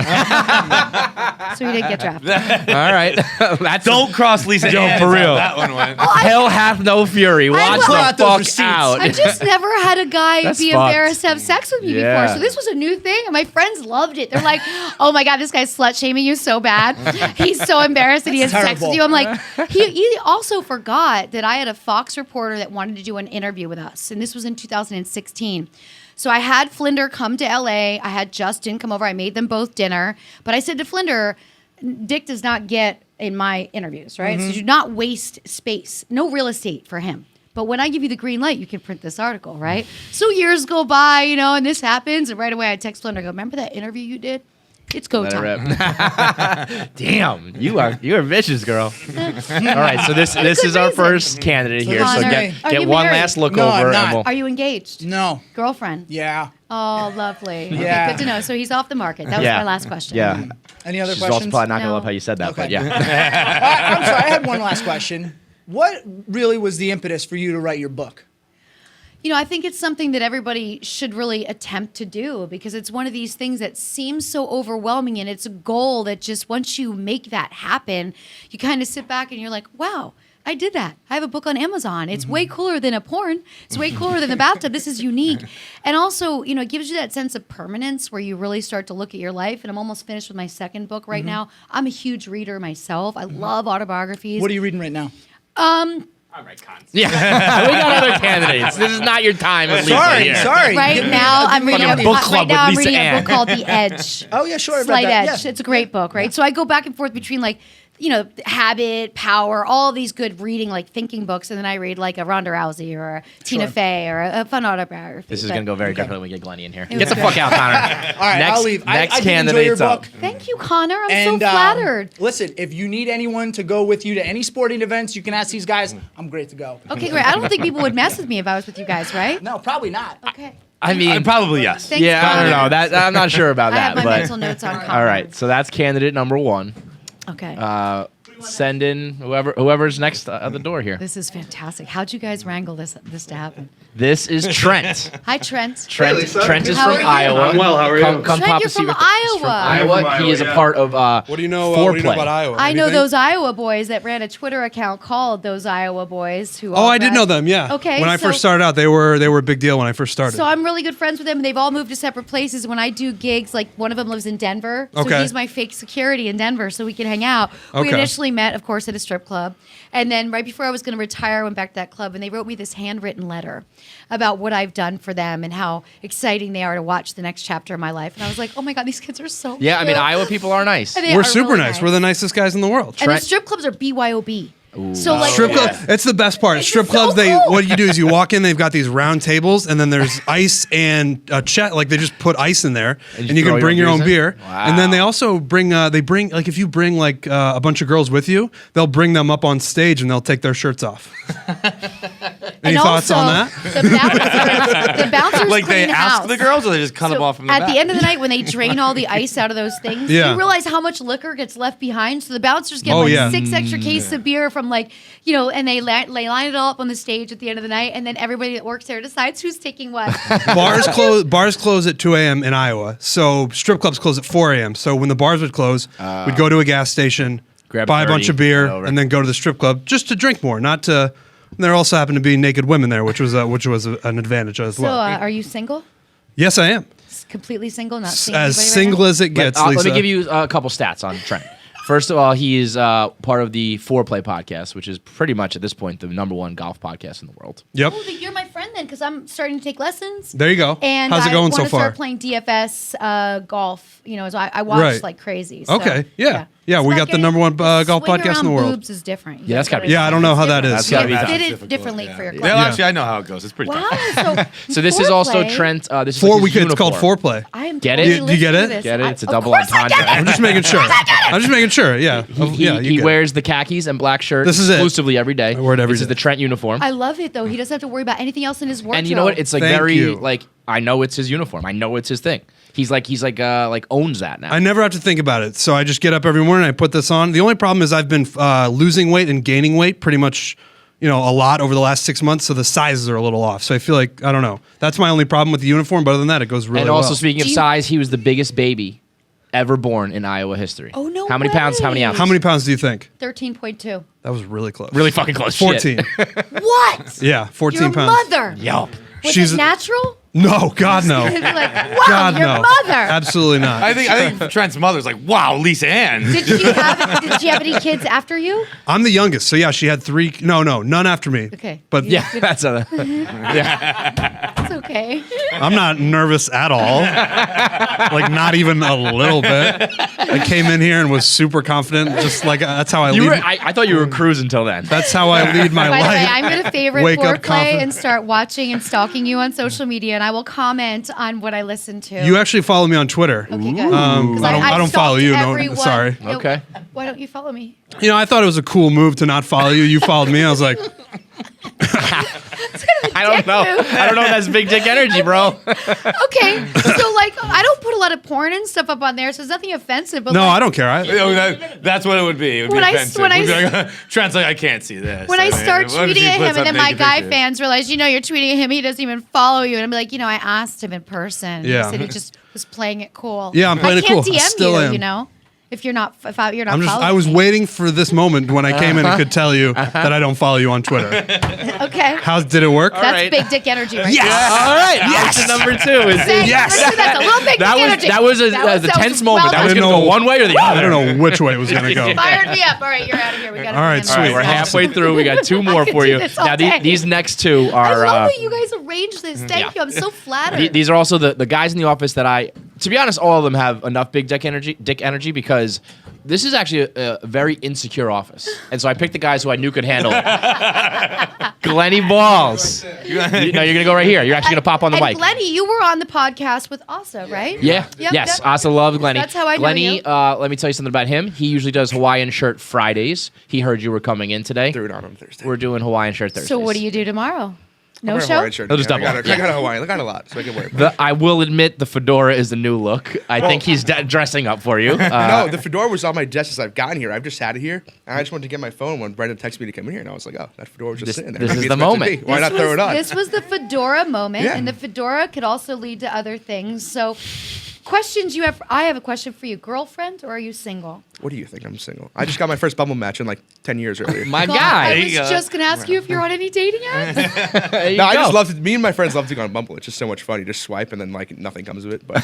So he didn't get drafted. All right. That's Don't cross Lisa Joe, hands for how real. That one went. Hell hath no fury. Watch pull out the those fuck receipts. out. I just never had a guy That's be fucked. embarrassed to have sex with me Yeah. before. So this was a new thing, and my friends loved it. They're like, "Oh my god, this guy's slut shaming you so bad. He's so embarrassed that he has sex with terrible. you." I'm like, he also forgot that I had a Fox reporter that wanted to do an interview with us, and this was in 2016. So I had Flinder come to LA. I had Justin come over. I made them both dinner, but I said to Flinder, Dick does not get in my interviews, right? So do not waste space. No real estate for him. But when I give you the green light, you can print this article, right? So years go by, and this happens, and right away I text Flinder, I go, remember that interview you did? It's go Let it time. rip. Damn, you're vicious, girl. All right, so this is our reason. first candidate here. So Connor, get are get you one married? last look No, I'm over, not. and we'll. Are you engaged? No. Girlfriend? Yeah. Oh, lovely. Yeah. Okay, good to know. So he's off the market. That was Yeah. my last question. Yeah, Any other she's also questions? probably not gonna No. love how you said that, but Okay. yeah. I'm sorry. I had one last question. What really was the impetus for you to write your book? I think it's something that everybody should really attempt to do because it's one of these things that seems so overwhelming, and it's a goal that just once you make that happen, you kind of sit back and you're like, wow, I did that. I have a book on Amazon. It's way cooler than a porn. It's way cooler than the bathtub. This is unique. And also, it gives you that sense of permanence where you really start to look at your life. And I'm almost finished with my second book right now. I'm a huge reader myself. I love autobiographies. What are you reading right now? All right, cons. Yeah, we got other candidates. This is not your time, at Lisa. Sorry, here. sorry. Right Give me- now, I'm reading Fucking book club right now. I'm with Lisa reading a Ann. book called The Edge. Oh yeah, sure. I read Slight that. Edge. Yeah. It's a great book, right? So I go back and forth between habit, power, all these good reading, thinking books, and then I read a Ronda Rousey or a Tina Fey or a fun autobiography. This is But gonna go very differently when we get Glenny in here. was Get the good. fuck out, Connor. All right, next, I'll leave. Next I did enjoy your candidate's up. book. Thank you, Connor. I'm And so flattered. listen, if you need anyone to go with you to any sporting events, you can ask these guys. I'm great to go. Okay, great. I don't think people would mess with me if I was with you guys, right? No, probably not. Okay. I mean, Probably yes. Thanks, yeah, I don't Connor. know. That I'm not sure about I have that, my but mental notes on Connor. all right. So that's candidate number one. Okay. Send in whoever's next at the door here. This is fantastic. How'd you guys wrangle this to happen? This is Trent. Hi, Trent. Trent is How from are you? Iowa. I'm well, how are you? Come Trent, pop you're a seat from with Iowa. Iowa. He is a yeah. part of What do you know? Foreplay. What do you know about Iowa? I know Anything? those Iowa boys that ran a Twitter account called Those Iowa Boys. Who Oh, all I did ran- know them. Yeah. Okay, When I so- first started out, they were a big deal when I first started. So I'm really good friends with them, and they've all moved to separate places. When I do gigs, one of them lives in Denver, so Okay. he's my fake security in Denver, so we can hang out. We Okay. initially met, of course, at a strip club, and then right before I was going to retire, I went back to that club, and they wrote me this handwritten letter about what I've done for them and how exciting they are to watch the next chapter of my life. And I was like, oh my god, these kids are so Yeah, I mean cute. Iowa people are nice. And they We're are super really nice. We're the nicest guys in the world. and the strip clubs are BYOB. So Strip club. It's the best part. It's Strip so clubs. cool. What you do is you walk in. They've got these round tables, and then there's ice and chat. They just put ice in there, And and you you throw can bring your your own beers in? beer. Wow. And then they also bring. They bring if you bring a bunch of girls with you, they'll bring them up on stage and they'll take their shirts off. Any And thoughts also, on that? The bouncers Like clean they house. ask the girls, or they just cut them So off from the at back? the end of the night, when they drain all the ice out of those things, Yeah. you realize how much liquor gets left behind. So the bouncers get Oh, yeah. 6 extra cases of beer from and they line it all up on the stage at the end of the night, and then everybody that works there decides who's taking what. Bars close at 2 a.m. in Iowa. So strip clubs close at 4 a.m. So when the bars would close, we'd go to a gas station, Grab buy a 30, bunch of beer, get over. and then go to the strip club just to drink more, not to. And there also happened to be naked women there, which was an advantage as So well. are you single? Yes, I am. Completely single, not seeing As anybody right single now? as it gets, Let Lisa. me give you a couple stats on Trent. First of all, he is part of the Foreplay podcast, which is pretty much at this point the #1 golf podcast in the world. Yep. Oh, then you're my friend then, because I'm starting to take lessons. There you go. And How's it going I so want to far? start playing DFS golf. So I watch Right. like crazy. So, Okay, yeah. Yeah, It's we about got the getting- #1 golf swing podcast in the around world. Boobs is different. Yeah, that's gotta be- Yeah, I don't know how that is. That's gotta be You tough. did it Difficult, differently yeah. for your Yeah, club. well, actually, I know how it goes. It's pretty Wow. tough. So this is also foreplay, Trent. This is like his It's called uniform. foreplay. I am Get it? totally Do you get listening it? to this. Get it? It's a Of double course I entendre. get it. I'm just making sure. I'm just making sure. Yeah. He Yeah. you get it. wears the khakis and black shirt This is it. exclusively every day. I wear it every this is day. the Trent uniform. I love it though. He doesn't have to worry about anything else in his wardrobe. And you know what? It's like Thank very you. like I know it's his uniform. I know it's his thing. He's like owns that now. I never have to think about it. So I just get up every morning, I put this on. The only problem is I've been losing weight and gaining weight pretty much, a lot over the last 6 months. So the sizes are a little off. So I feel like, I don't know. That's my only problem with the uniform. But other than that, it goes really well. And also, well. speaking of size, he was the biggest baby ever born in Iowa history. Oh, no How many way. pounds? How many ounces? How many pounds do you think? 13.2. That was really close. Really fucking close. 14. What? Yeah, 14 Your pounds. mother. Yup. Was She's it natural? No, God, no. You'd be like, wow, God, your no. mother. Absolutely not. I think Trent's mother's like, wow, Lisa Ann. Did she have any kids after you? I'm the youngest. So yeah, she had 3. No, none after me. Okay. But You Yeah, that's a. It's okay. I'm not nervous at all. Like, not even a little bit. I came in here and was super confident. Just like, that's how I You lead. were, I thought you were cruising until then. That's how I lead my By the way, life. I'm going to favorite Wake up foreplay confident. and start watching and stalking you on social media, and I will comment on what I listen to. You actually follow me on Twitter. Okay, good. I don't follow you. No, sorry. Okay. Why don't you follow me? I thought it was a cool move to not follow you. You followed me. I was like, I don't know. I don't know if that's big dick energy, bro. Okay, so I don't put a lot of porn and stuff up on there, so there's nothing offensive. But no, I don't care. That's what it would be. It would be offensive. Trent's like, I can't see this. When I start what if tweeting he at puts him, and up then my naked guy pictures? fans realize, you're tweeting at him, he doesn't even follow you, and I'm like, I asked him in person. Yeah. He said he just was playing it cool. Yeah, I'm playing it cool. I can't I DM still you, am. if you're not you're not I'm just. following I was me. waiting for this moment when I came in and could tell you that I don't follow you on Twitter. Okay. How did it work? That's right. big dick energy right Yes. there. All right. Yes. Number 2 is Yes. That's a little big dick energy. that was a tense moment. That was didn't going to know- go one way or the other. I don't know which way it was going to go. Fired me up. All right, you're out of here. We got All right, All right, sweet. we're halfway through. We got 2 more could for do you. this all Now day. these next 2 I are. love that you guys arranged this. Thank you. I'm so flattered. These are also the guys in the office that to be honest, all of them have enough big dick energy because this is actually a very insecure office. And so I picked the guys who I knew could handle it. Glenny Balls. You're going to go right here. You're actually going to pop on the mic. Lenny, you were on the podcast with Asa, right? Yeah. Yep, Yes. yep. Asa loves Glenny. That's how I know Glenny, you. let me tell you something about him. He usually does Hawaiian shirt Fridays. He heard you were coming in today. Threw it on Thursday. We're doing Hawaiian shirt Thursdays. So what do you do tomorrow? No I'm show? wearing a Hawaiian shirt. He'll just double I up, got yeah. a Hawaiian. I got a lot, so I can wear it. I will admit the fedora is the new look. I think he's dressing up for you. No, the fedora was on my desk since I've gotten here. I've just had it here, and I just wanted to get my phone when Brendan texted me to come in here, and I was like, oh, that fedora was just sitting there. this Maybe is it's the meant to moment. be. Why not throw it on? This was the fedora moment, Yeah. and the fedora could also lead to other things. So, questions you have. I have a question for you. Girlfriend, or are you single? What do you think? I'm single. I just got my first Bumble match in like 10 years earlier. My God, guy. I was just going to ask you if you're on any dating apps. There you No, I go. just love to. Me and my friends love to go on Bumble. It's just so much fun. You just swipe and then like nothing comes of it. But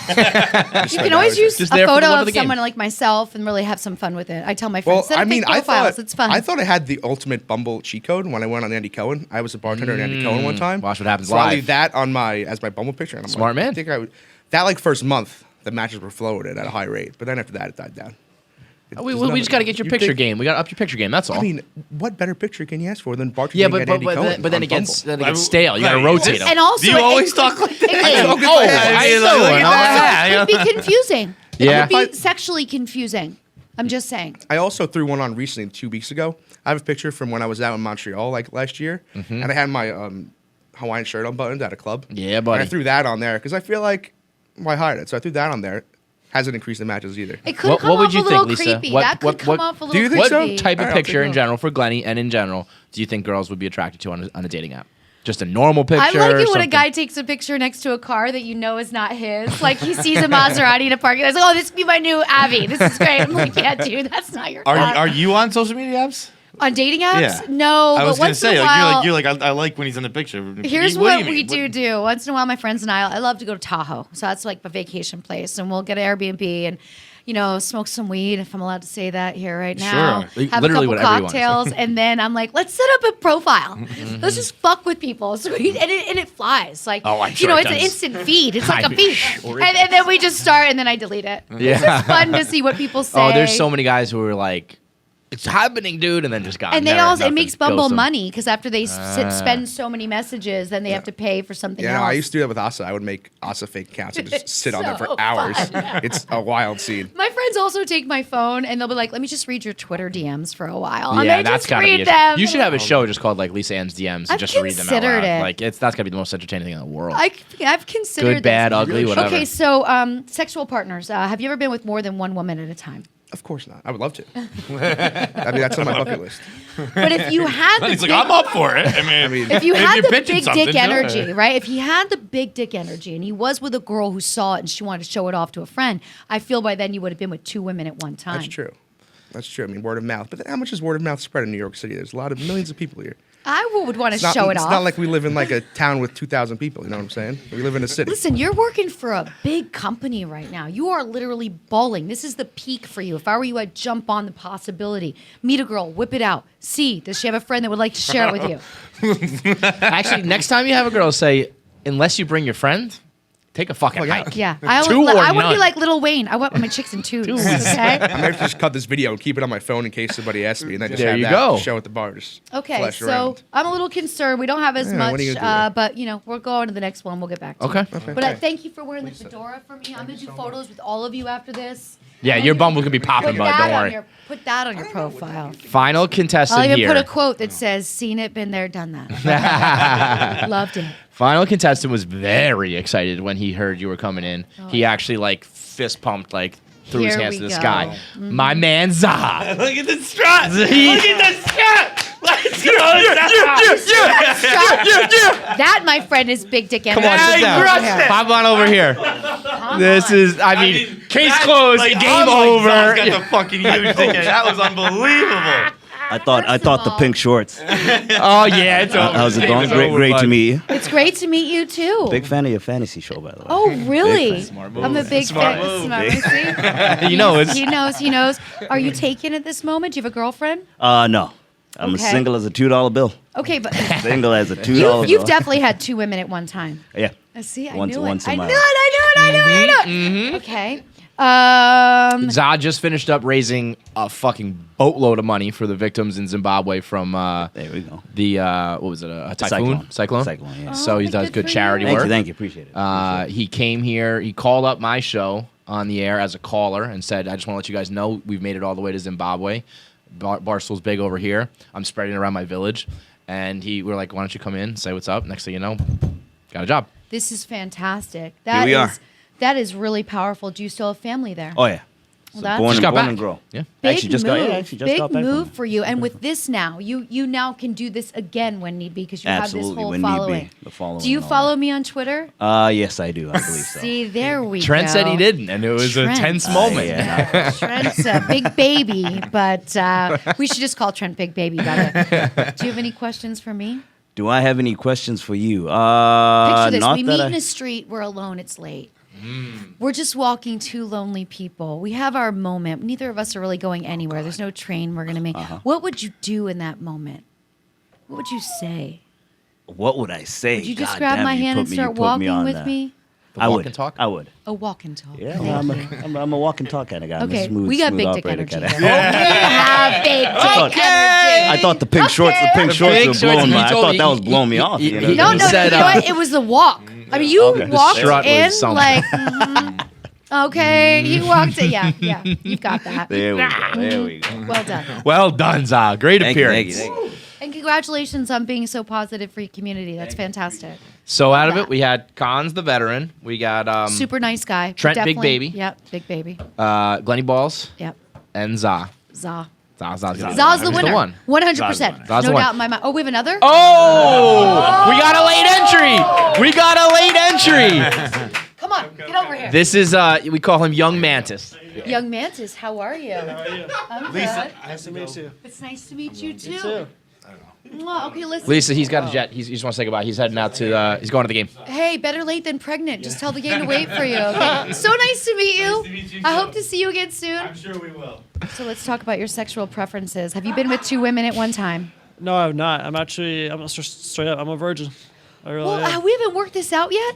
You can always use Just a there for the photo love of of the game. someone like myself and really have some fun with it. I tell my Well, friends, set I up mean, fake I profiles. thought It's fun. I thought I had the ultimate Bumble cheat code when I went on Andy Cohen. I was a bartender at Andy Cohen one time. Watch what happens so I live. leave that on as my Bumble picture. And I'm Smart like, man. I think I would. That like first month, the matches were flowing at a high rate, but then after that, it died down. We just got to get your picture game. We got to up your picture game. That's all. I mean, what better picture can you ask for than bartending yeah, at Andy Cohen? but then on it gets Bumble? stale. You got to Right. rotate them. and also, Do you it always could- talk like it that? could- I talk it if I have- I Look know. at that. could be confusing. Yeah. It could be sexually confusing. I'm just saying. I also threw one on recently 2 weeks ago. I have a picture from when I was out in Montreal like last year, and I had my Hawaiian shirt unbuttoned at a club. Yeah, And buddy. I threw that on there because I feel like why hide it? So I threw that on there. Hasn't increased the matches either. It could What- come what would off you a little think, Lisa? creepy. What- That could what- come what- off a little Do you think What so? creepy. type of All right, I'll picture take in it. general for Glenny and in general do you think girls would be attracted to on a dating app? Just a normal picture. I like it or when a something? guy takes a picture next to a car that you know is not his. Like he sees a Maserati in a parking lot. He's like, oh, this could be my new Abby. This is great. I'm like, yeah, dude, that's not your car. Are you on social media apps? On dating apps? Yeah. No, I but was gonna once say in a like while, you're like I like when he's in the picture. here's do what you we mean? do. Once in a while, my friends and I love to go to Tahoe. So that's like a vacation place. And we'll get an Airbnb and, smoke some weed, if I'm allowed to say that here right now. Sure. Have Literally a whatever couple you want to say. cocktails. And then I'm like, let's set up a profile. Let's just fuck with people. So it flies. Like, Oh, I'm sure it it's an does. instant feed. It's like I'm a feed. sure And then we just start and then I delete it. It's Yeah. just fun to see what people say. Oh, there's so many guys who are like, it's happening, dude, and then just got. And they never- also it nothing makes goes Bumble to- money because after they spend so many messages, then they have to pay for something Yeah, else. no, I used to do that with Asa. I would make Asa fake accounts and just It's sit on them so for hours. fun. It's a wild scene. My friends also take my phone and they'll be like, "Let me just read your Twitter DMs for a while." And Yeah, I that's just gotta read be. them. You should have a show just called like Lisa Ann's DMs and I've just read them out considered loud. it. Like that's gotta be the most entertaining thing in the world. I've considered Good, bad, this. ugly, whatever. Okay, so sexual partners. Have you ever been with more than one woman at a time? Of course not. I would love to. I mean, that's on my bucket list. But if you had the He's like, big- I'm up for it. I mean, if you had you're the pitching big something, dick sure. energy, right? If he had the big dick energy and he was with a girl who saw it and she wanted to show it off to a friend, I feel by then you would have been with 2 women at one time. That's true. That's true. I mean, word of mouth. But how much is word of mouth spread in New York City? There's a lot of millions of people here. I would want to It's not, show it it's off. not like we live in like a town with 2,000 people. You know what I'm saying? We live in a city. Listen, you're working for a big company right now. You are literally balling. This is the peak for you. If I were you, I'd jump on the possibility. Meet a girl, whip it out. See, does she have a friend that would like to share it with you? Actually, next time you have a girl, say, unless you bring your friend, take a fucking hike. Yeah, I Two would or be none. like Lil Wayne. I want my chicks in twos. Okay. I might just cut this video and keep it on my phone in case somebody asks me, and then just There have you that go. show at the bars. Okay, flash so around. I'm a little concerned. We don't have as Yeah, much, what are you gonna do? but you know, we're going to the next one. We'll get back to Okay. you. But thank you for wearing the fedora for me. I'm gonna do photos with all of you after this. Yeah, your Bumble could be popping, bud. Don't worry. Put that on your profile. Final contestant I'll even here. put a quote that says, "Seen it, been there, done that." Loved it. Final contestant was very excited when he heard you were coming in. He actually like fist pumped, like threw his Here hands we to the go. sky. My man Zaha. Look at the strut. Look He- at the strut. Let's go. That, my friend, is big dick energy. Come on, sit down. crushed it. Pop on over here. This is, I mean, case closed, Like, game I'm like, over. Zah's got the fucking huge dick. That was unbelievable. I thought the all- pink shorts. Oh yeah, it's over. How's it Game going? is Great, over, great bud. to meet you. It's great to meet you too. Big fan of your fantasy show, by the way. Oh, really? Big fan. I'm a big Smart fan. move. Smart move. See? You know it's. He knows. He knows. Are you taken at this moment? Do you have a girlfriend? No, I'm Okay. as single as a $2 bill. Okay, but Single as a $2 bill. you've definitely had 2 women at one time. Yeah. See, I Once- knew once it. I in knew my it. life. I knew it. I knew it. Okay. Zah just finished up raising a fucking boatload of money for the victims in Zimbabwe from There we go. the what was it, a typhoon? Cyclone, yeah. So he Oh, does good good for charity you. work. Thank you, appreciate it. He came here. He called up my show on the air as a caller and said, "I just want to let you guys know we've made it all the way to Zimbabwe. Barstool's big over here. I'm spreading it around my village." And we're like, "Why don't you come in, say what's up?" Next thing you know, got a job. This is fantastic. Here we are. That is really powerful. Do you still have family there? Oh yeah. Well, So that's- born Just and, got born back. and grow. Yeah. Big Actually, just move. got just Big got back from move it. for you. And with this now, you now can do this again when need be because you have Absolutely, this whole when need be. following. The following Do you and all follow me on Twitter? Yes, I do. I believe so. See, there we go. Trent said he didn't, and it was Trent. a tense moment. yeah. Trent's a big baby, but we should just call Trent Big Baby better. Do you have any questions for me? Do I have any questions for you? Picture this. Not We that meet I- in a street. We're alone. It's late. We're just walking, 2 lonely people. We have our moment. Neither of us are really going anywhere. There's no train we're going to make. What would you do in that moment? What would you say? What would I say? Would you just God grab damn, my you hand put and me- start you put me walking on with that. me? I walk would. and talk? I would. A walk and talk. Yeah, Thank you. I'm a walk and talk kind of guy. I'm a Okay, smooth, we got smooth big dick operator energy. kinda. Here. We have big dick energy. I thought the pink shorts, the pink shorts big were shorts, blowing he me. I told thought me- that was blowing me off. he- You know? he- No, He no, said, you know what? It was the walk. I mean, you Okay. walked The strut was in something. like, okay, you walked in. Yeah, you've got that. There we go. There we go. Well done. Well done, Zah. Great Thank you, appearance. thank you, thank you. And congratulations on being so positive for your community. That's fantastic. So out of it, we had Cons the veteran. We got Super nice guy. Trent Big Definitely- Baby. Yep, Big Baby. Glenny Balls Yep. and Zah. Zah. Zah's the Zah's the He's winner. one. 100%. Zah's No the one. doubt in my mind. Oh, we have another? Oh, we got a late entry. We got a late entry. Come on, get over here. This is we call him Young Mantis. Young Mantis, how are you? I'm good. Nice to meet you. It's nice to meet you too. Mwah, okay, listen. Lisa, he's got a jet. He just wants to say goodbye. He's heading out to. He's going to the game. Hey, better late than pregnant. Just tell the game to wait for you. Okay? So nice to meet you. I hope to see you again soon. I'm sure we will. So let's talk about your sexual preferences. Have you been with 2 women at one time? No, I'm not. I'm straight up. I'm a virgin. I really Well, am. we haven't worked this out yet.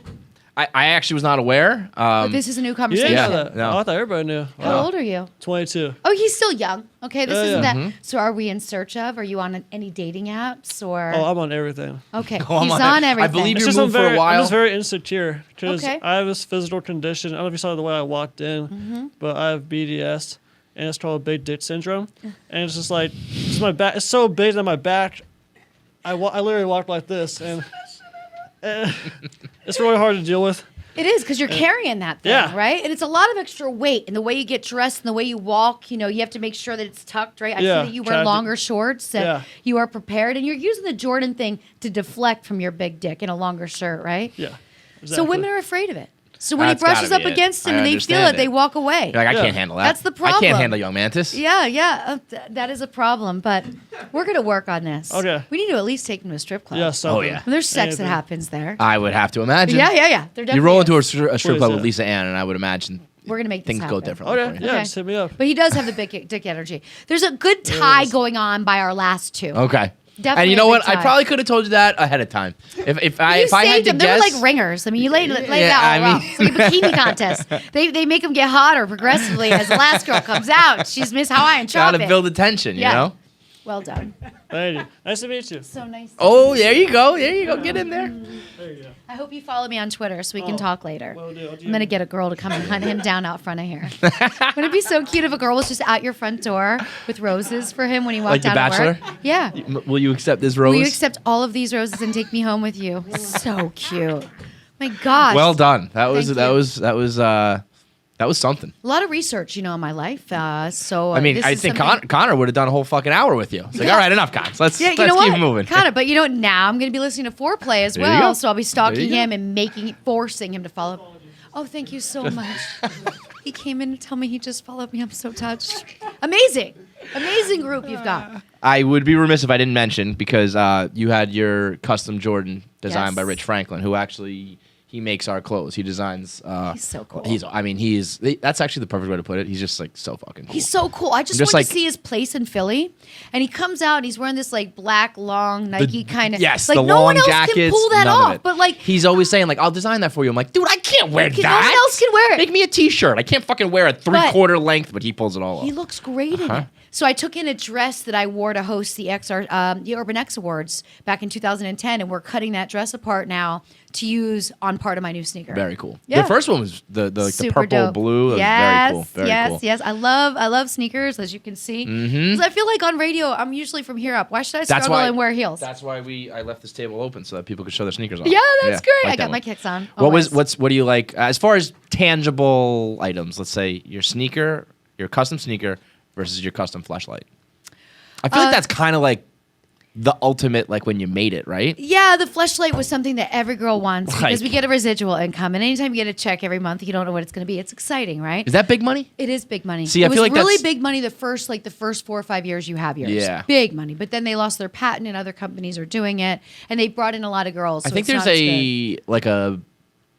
I actually was not aware. But this is a new You conversation. didn't know that. No. Oh, I thought everybody knew. How old are you? 22. Oh, he's still young. Okay, this isn't yeah. that. So, are we in search of? Are you on any dating apps or? Oh, I'm on everything. Okay, I'm he's on on it. I everything. believe It's you just moved for a I'm while. just very insecure because Okay. I have this physical condition. I don't know if you saw the way I walked in, Mm-hmm. but I have BDS, and it's called big dick syndrome. And it's just like, it's my back. It's so big that my back, I literally walk like this, and it's really hard to deal with. It is because you're carrying that thing, Yeah. right? And it's a lot of extra weight. And the way you get dressed and the way you walk, you have to make sure that it's tucked, right? I Yeah, see that you wear try to- longer shorts, that Yeah. you are prepared, and you're using the Jordan thing to deflect from your big dick in a longer shirt, right? Yeah. So Exactly. women are afraid of it. So when That's he brushes gotta up be it. against him I and they feel understand it, they it. walk away. You're like, I Yeah. can't handle that. That's the I problem. can't handle young Mantis. Yeah. That is a problem, but we're going to work on this. Okay. We need to at least take him to a strip club. Yeah. So Oh, yeah. There's sex that Anything. happens there. I would have to imagine. Yeah. There definitely You roll is. into a strip Please, club yeah. with Lisa Ann, and I would imagine We're going to make this things go happen. differently. Okay. for you. Yeah. Okay. Just hit me up. But he does have the big dick energy. There's a good tie going on by our last two. Okay. Definitely and you know a what? big I tie. probably could have told you that ahead of time. If I You had saved to them. guess, They were like ringers. I mean, you laid Yeah, it out I all wrong. mean- It's like a bikini contest. They make them get hotter progressively as the last girl comes out. She's Miss Hawaiian gotta Tropic. build the tension. You Yeah. know. Well done. Thank you. Nice to meet you. So nice. Oh, there you go. There you go. Get in there. There you go. I hope you follow me on Twitter so we can talk later. Will do. I'm gonna get a girl to come and hunt him down out front of here. Wouldn't it be so cute if a girl was just at your front door with roses for him when he walked Like The down to Bachelor? work? Yeah. Will you accept this rose? Will you accept all of these roses and take me home with you? So cute. My gosh. Well done. That was Thank that was something. A lot of research, in my life. So I mean, this I is think something- Connor would have done a whole fucking hour with you. It's like, all right, enough, Cons. Let's Yeah, you let's know keep what? moving. Kind of, but now I'm going to be listening to Foreplay as There you well. go. So I'll be There stalking you go. him and forcing him to follow. Oh, thank you so much. He came in to tell me he just followed me. I'm so touched. Amazing group you've got. I would be remiss if I didn't mention because you had your custom Jordan designed by Yes. Rich Franklin, who actually he makes our clothes. He designs. He's so cool. That's actually the perfect way to put it. He's just like so fucking cool. He's so cool. I just Just went like- to see his place in Philly, and he comes out and he's wearing this like black long Nike kind of. Yes, like the no long one else jackets. can pull that none of off. it. But like he's always saying like, I'll design that for you. I'm like, dude, I can't wear no that. one else can wear it. Make me a T-shirt. I can't fucking wear a 3/4 length, but he pulls it all He off. looks great in Uh-huh. it. So I took in a dress that I wore to host the Urban X Awards back in 2010, and we're cutting that dress apart now to use on part of my new sneaker. Very cool. Yeah. The first one was the Super purple dope. blue. It was Yes, very cool. Very yes, cool. yes. I love sneakers, as you can see. Mhm. 'Cause I feel like on radio, I'm usually from here up. Why should I That's struggle why- and wear heels? That's why I left this table open so that people could show their sneakers off. Yeah, that's great. like I that got my one. kicks on. What do you like as far as tangible items? Let's say your sneaker, your custom sneaker versus your custom fleshlight. I feel like that's kind of like the ultimate, like when you made it, right? Yeah, the fleshlight was something that every girl wants because Like- we get a residual income, and anytime you get a check every month, you don't know what it's going to be. It's exciting, right? Is that big money? It is big money. See, it I was feel like really that's- big money the first 4 or 5 years you have yours. Yeah. Big money. But then they lost their patent and other companies are doing it, and they brought in a lot of girls. I so think it's there's not as good. a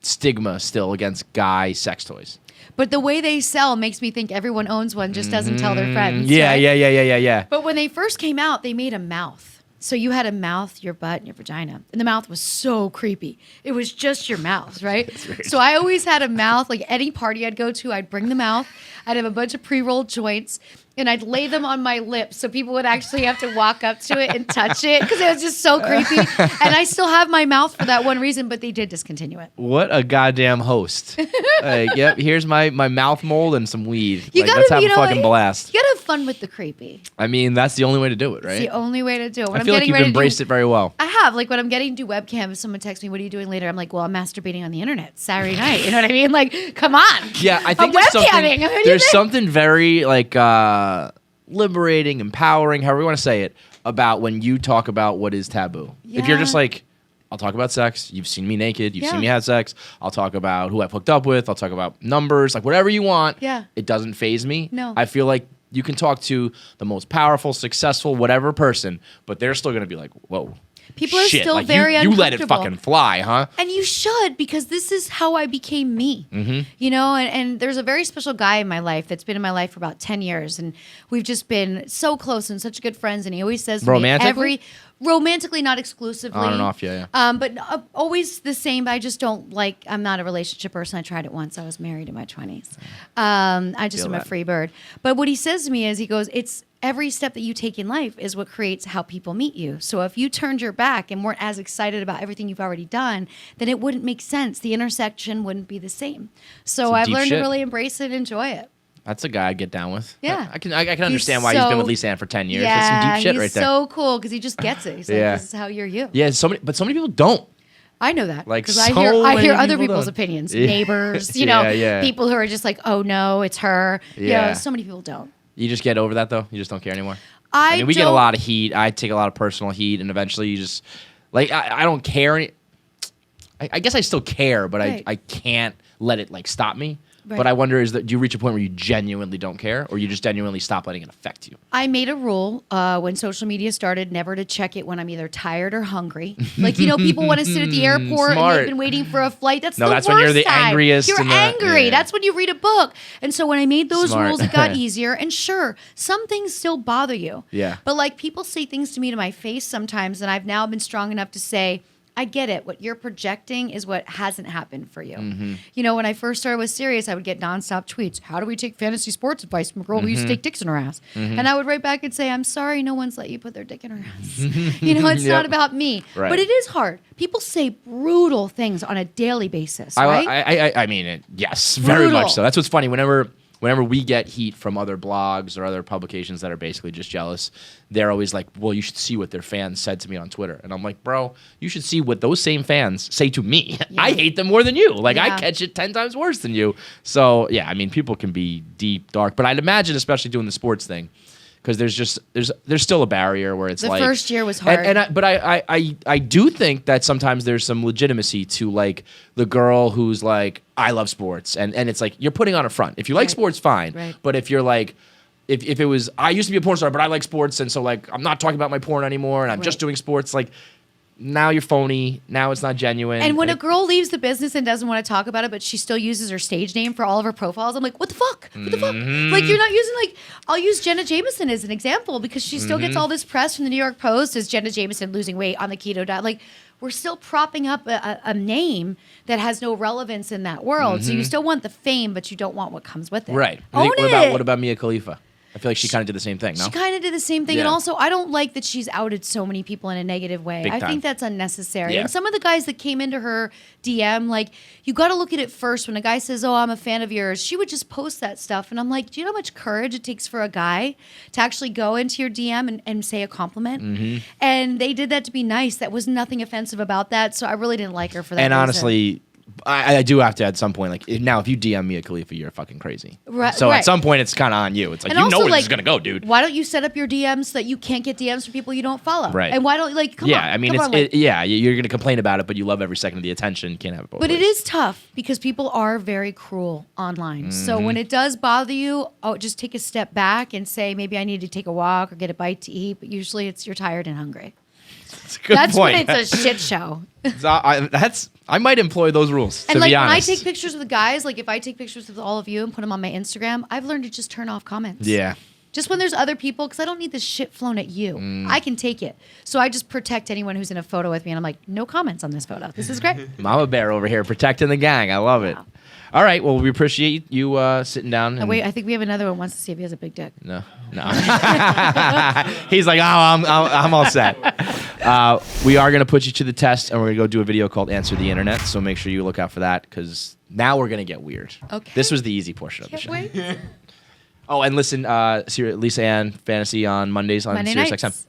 stigma still against guy sex toys. But the way they sell makes me think everyone owns one, just doesn't tell their friends. Mm, Yeah, right? yeah. But when they first came out, they made a mouth. So you had a mouth, your butt, and your vagina. And the mouth was so creepy. It was just your mouth, right? So I always had a mouth. Like any party I'd go to, I'd bring the mouth. I'd have a bunch of pre-rolled joints. And I'd lay them on my lips so people would actually have to walk up to it and touch it because it was just so creepy. And I still have my mouth for that one reason, but they did discontinue it. What a goddamn host. Yep, here's my mouth mold and some weed. You Like, gotta, let's have you a know, fucking blast. You gotta have fun with the creepy. I mean, that's the only way to do it, It's right? the only way to do it. When I I'm feel like getting you've ready to embraced do- it very well. I have. Like when I'm getting to webcam, if someone texts me, "What are you doing later?" I'm like, "Well, I'm masturbating on the internet Saturday night." You know what I mean? Like, come on. Yeah, I I'm think there's webcamming. What do you there's think? something very like liberating, empowering, however you want to say it, about when you talk about what is taboo. If you're just Yeah. like, I'll talk about sex. You've seen me naked. You've Yeah. seen me have sex. I'll talk about who I've hooked up with. I'll talk about numbers, like whatever you want. Yeah. It doesn't faze me. No. I feel like you can talk to the most powerful, successful, whatever person, but they're still going to be like, whoa. People are shit. still Like, very you let it uncomfortable. fucking fly, huh? And you should, because this is how I became me. You know, and there's a very special guy in my life that's been in my life for about 10 years. And we've just been so close and such good friends. And he always says to Romantically? romantically, not exclusively. On and off, yeah. But always the same. I just don't like, I'm not a relationship person. I tried it once. I was married in my 20s. I just am a free bird. But what he says to me is, he goes, it's every step that you take in life is what creates how people meet you. So if you turned your back and weren't as excited about everything you've already done, then it wouldn't make sense. The intersection wouldn't be the same. So I've learned to really embrace it and enjoy it. That's a guy I'd get down with. Yeah. I can understand why he's been with Lisa Ann for 10 years. That's some deep shit right there. He's so cool because he just gets it. He's like, this is how you're you. Yeah, so many people don't. I know that Like, because so I hear many other people people's don't. opinions, Yeah. neighbors, Yeah. people who are just like, oh no, it's her. Yeah. So many people don't. You just get over that, though? You just don't care anymore? I mean, we get a don't- lot of heat. I take a lot of personal heat, and eventually you just, like, I don't care. I guess I still care, but Right. I can't let it, like, stop me. Right. But I wonder, do you reach a point where you genuinely don't care, or you just genuinely stop letting it affect you? I made a rule when social media started never to check it when I'm either tired or hungry. Like, people want to sit at the airport and Smart. they've been waiting for a flight. That's No, the that's worst when you're the time. angriest You're and the- angry. yeah. That's when you read a book. And so when I made those Smart. rules, it got easier. And sure, some things still bother you. Yeah. But like people say things to me to my face sometimes, and I've now been strong enough to say, I get it. What you're projecting is what hasn't happened for you. When I first started with Sirius, I would get nonstop tweets. How do we take fantasy sports advice from a girl who used to take dicks in her ass? And I would write back and say, I'm sorry, no one's let you put their dick in her ass. It's not about me. Right. But it is hard. People say brutal things on a daily basis, right? I mean it. Yes, very Brutal. much so. That's what's funny. Whenever we get heat from other blogs or other publications that are basically just jealous, they're always like, well, you should see what their fans said to me on Twitter. And I'm like, bro, you should see what those same fans say to me. Yeah. I hate them more than you. Like, I Yeah. catch it 10 times worse than you. So, yeah, I mean, people can be deep, dark. But I'd imagine, especially doing the sports thing, because there's still a barrier where it's The like first year was hard. but I do think that sometimes there's some legitimacy to like the girl who's like, I love sports, and it's like you're putting on a front. If you like Right. sports, fine. Right. But if you're like, if it was, I used to be a porn star, but I like sports, and so like I'm not talking about my porn anymore, and I'm just Right. doing sports, like. Now you're phony. Now it's not genuine. And when a Like, girl leaves the business and doesn't want to talk about it, but she still uses her stage name for all of her profiles, I'm like, what the fuck? What the fuck? Like, you're not using, like, I'll use Jenna Jameson as an example because she still gets all this press from the New York Post as Jenna Jameson losing weight on the keto diet. Like, we're still propping up a name that has no relevance in that world. So you still want the fame, but you don't want what comes with it. right. Own What it. about Mia Khalifa? I feel like she kind of did the same thing. No. She kind of did the same thing. And Yeah. also, I don't like that she's outed so many people in a negative way. Big I time. think that's unnecessary. Yeah. And some of the guys that came into her DM, like, you got to look at it first. When a guy says, oh, I'm a fan of yours, she would just post that stuff. And I'm like, do you know how much courage it takes for a guy to actually go into your DM and say a compliment? And they did that to be nice. That was nothing offensive about that. So I really didn't like her for that And reason. honestly, I do have to at some point, like now, if you DM Mia Khalifa, you're fucking crazy. Right- So right. at some point, it's kind of on you. It's like, And you also, know where like, this is gonna go, dude. Why don't you set up your DMs so that you can't get DMs from people you don't follow? Right. And why don't, like, come on. Yeah, I mean, come on, like- you're gonna complain about it, but you love every second of the attention. You can't have it both But ways. it is tough because people are very cruel online. So Mm-hmm. when it does bother you, just take a step back and say, maybe I need to take a walk or get a bite to eat. But usually it's you're tired and hungry. That's a good That's point. when it's a shit show. I might employ those rules. And to like be when I honest. take pictures with the guys, like if I take pictures with all of you and put them on my Instagram, I've learned to just turn off comments. Yeah. Just when there's other people, because I don't need this shit flown at you. Mm. I can take it. So I just protect anyone who's in a photo with me. And I'm like, no comments on this photo. This is great. Mama Bear over here protecting the gang. I love it. All right. Well, we appreciate you sitting down. Oh, And, wait, I think we have another one wants to see if he has a big dick. No. He's like, oh, I'm all set. We are going to put you to the test, and we're going to go do a video called Answer the Internet. So make sure you look out for that, because now we're going to get weird. Okay. This was the easy portion of the Can't show. wait. Oh, and listen, Lisa Ann Fantasy on Mondays on Monday Sirius nights. XM.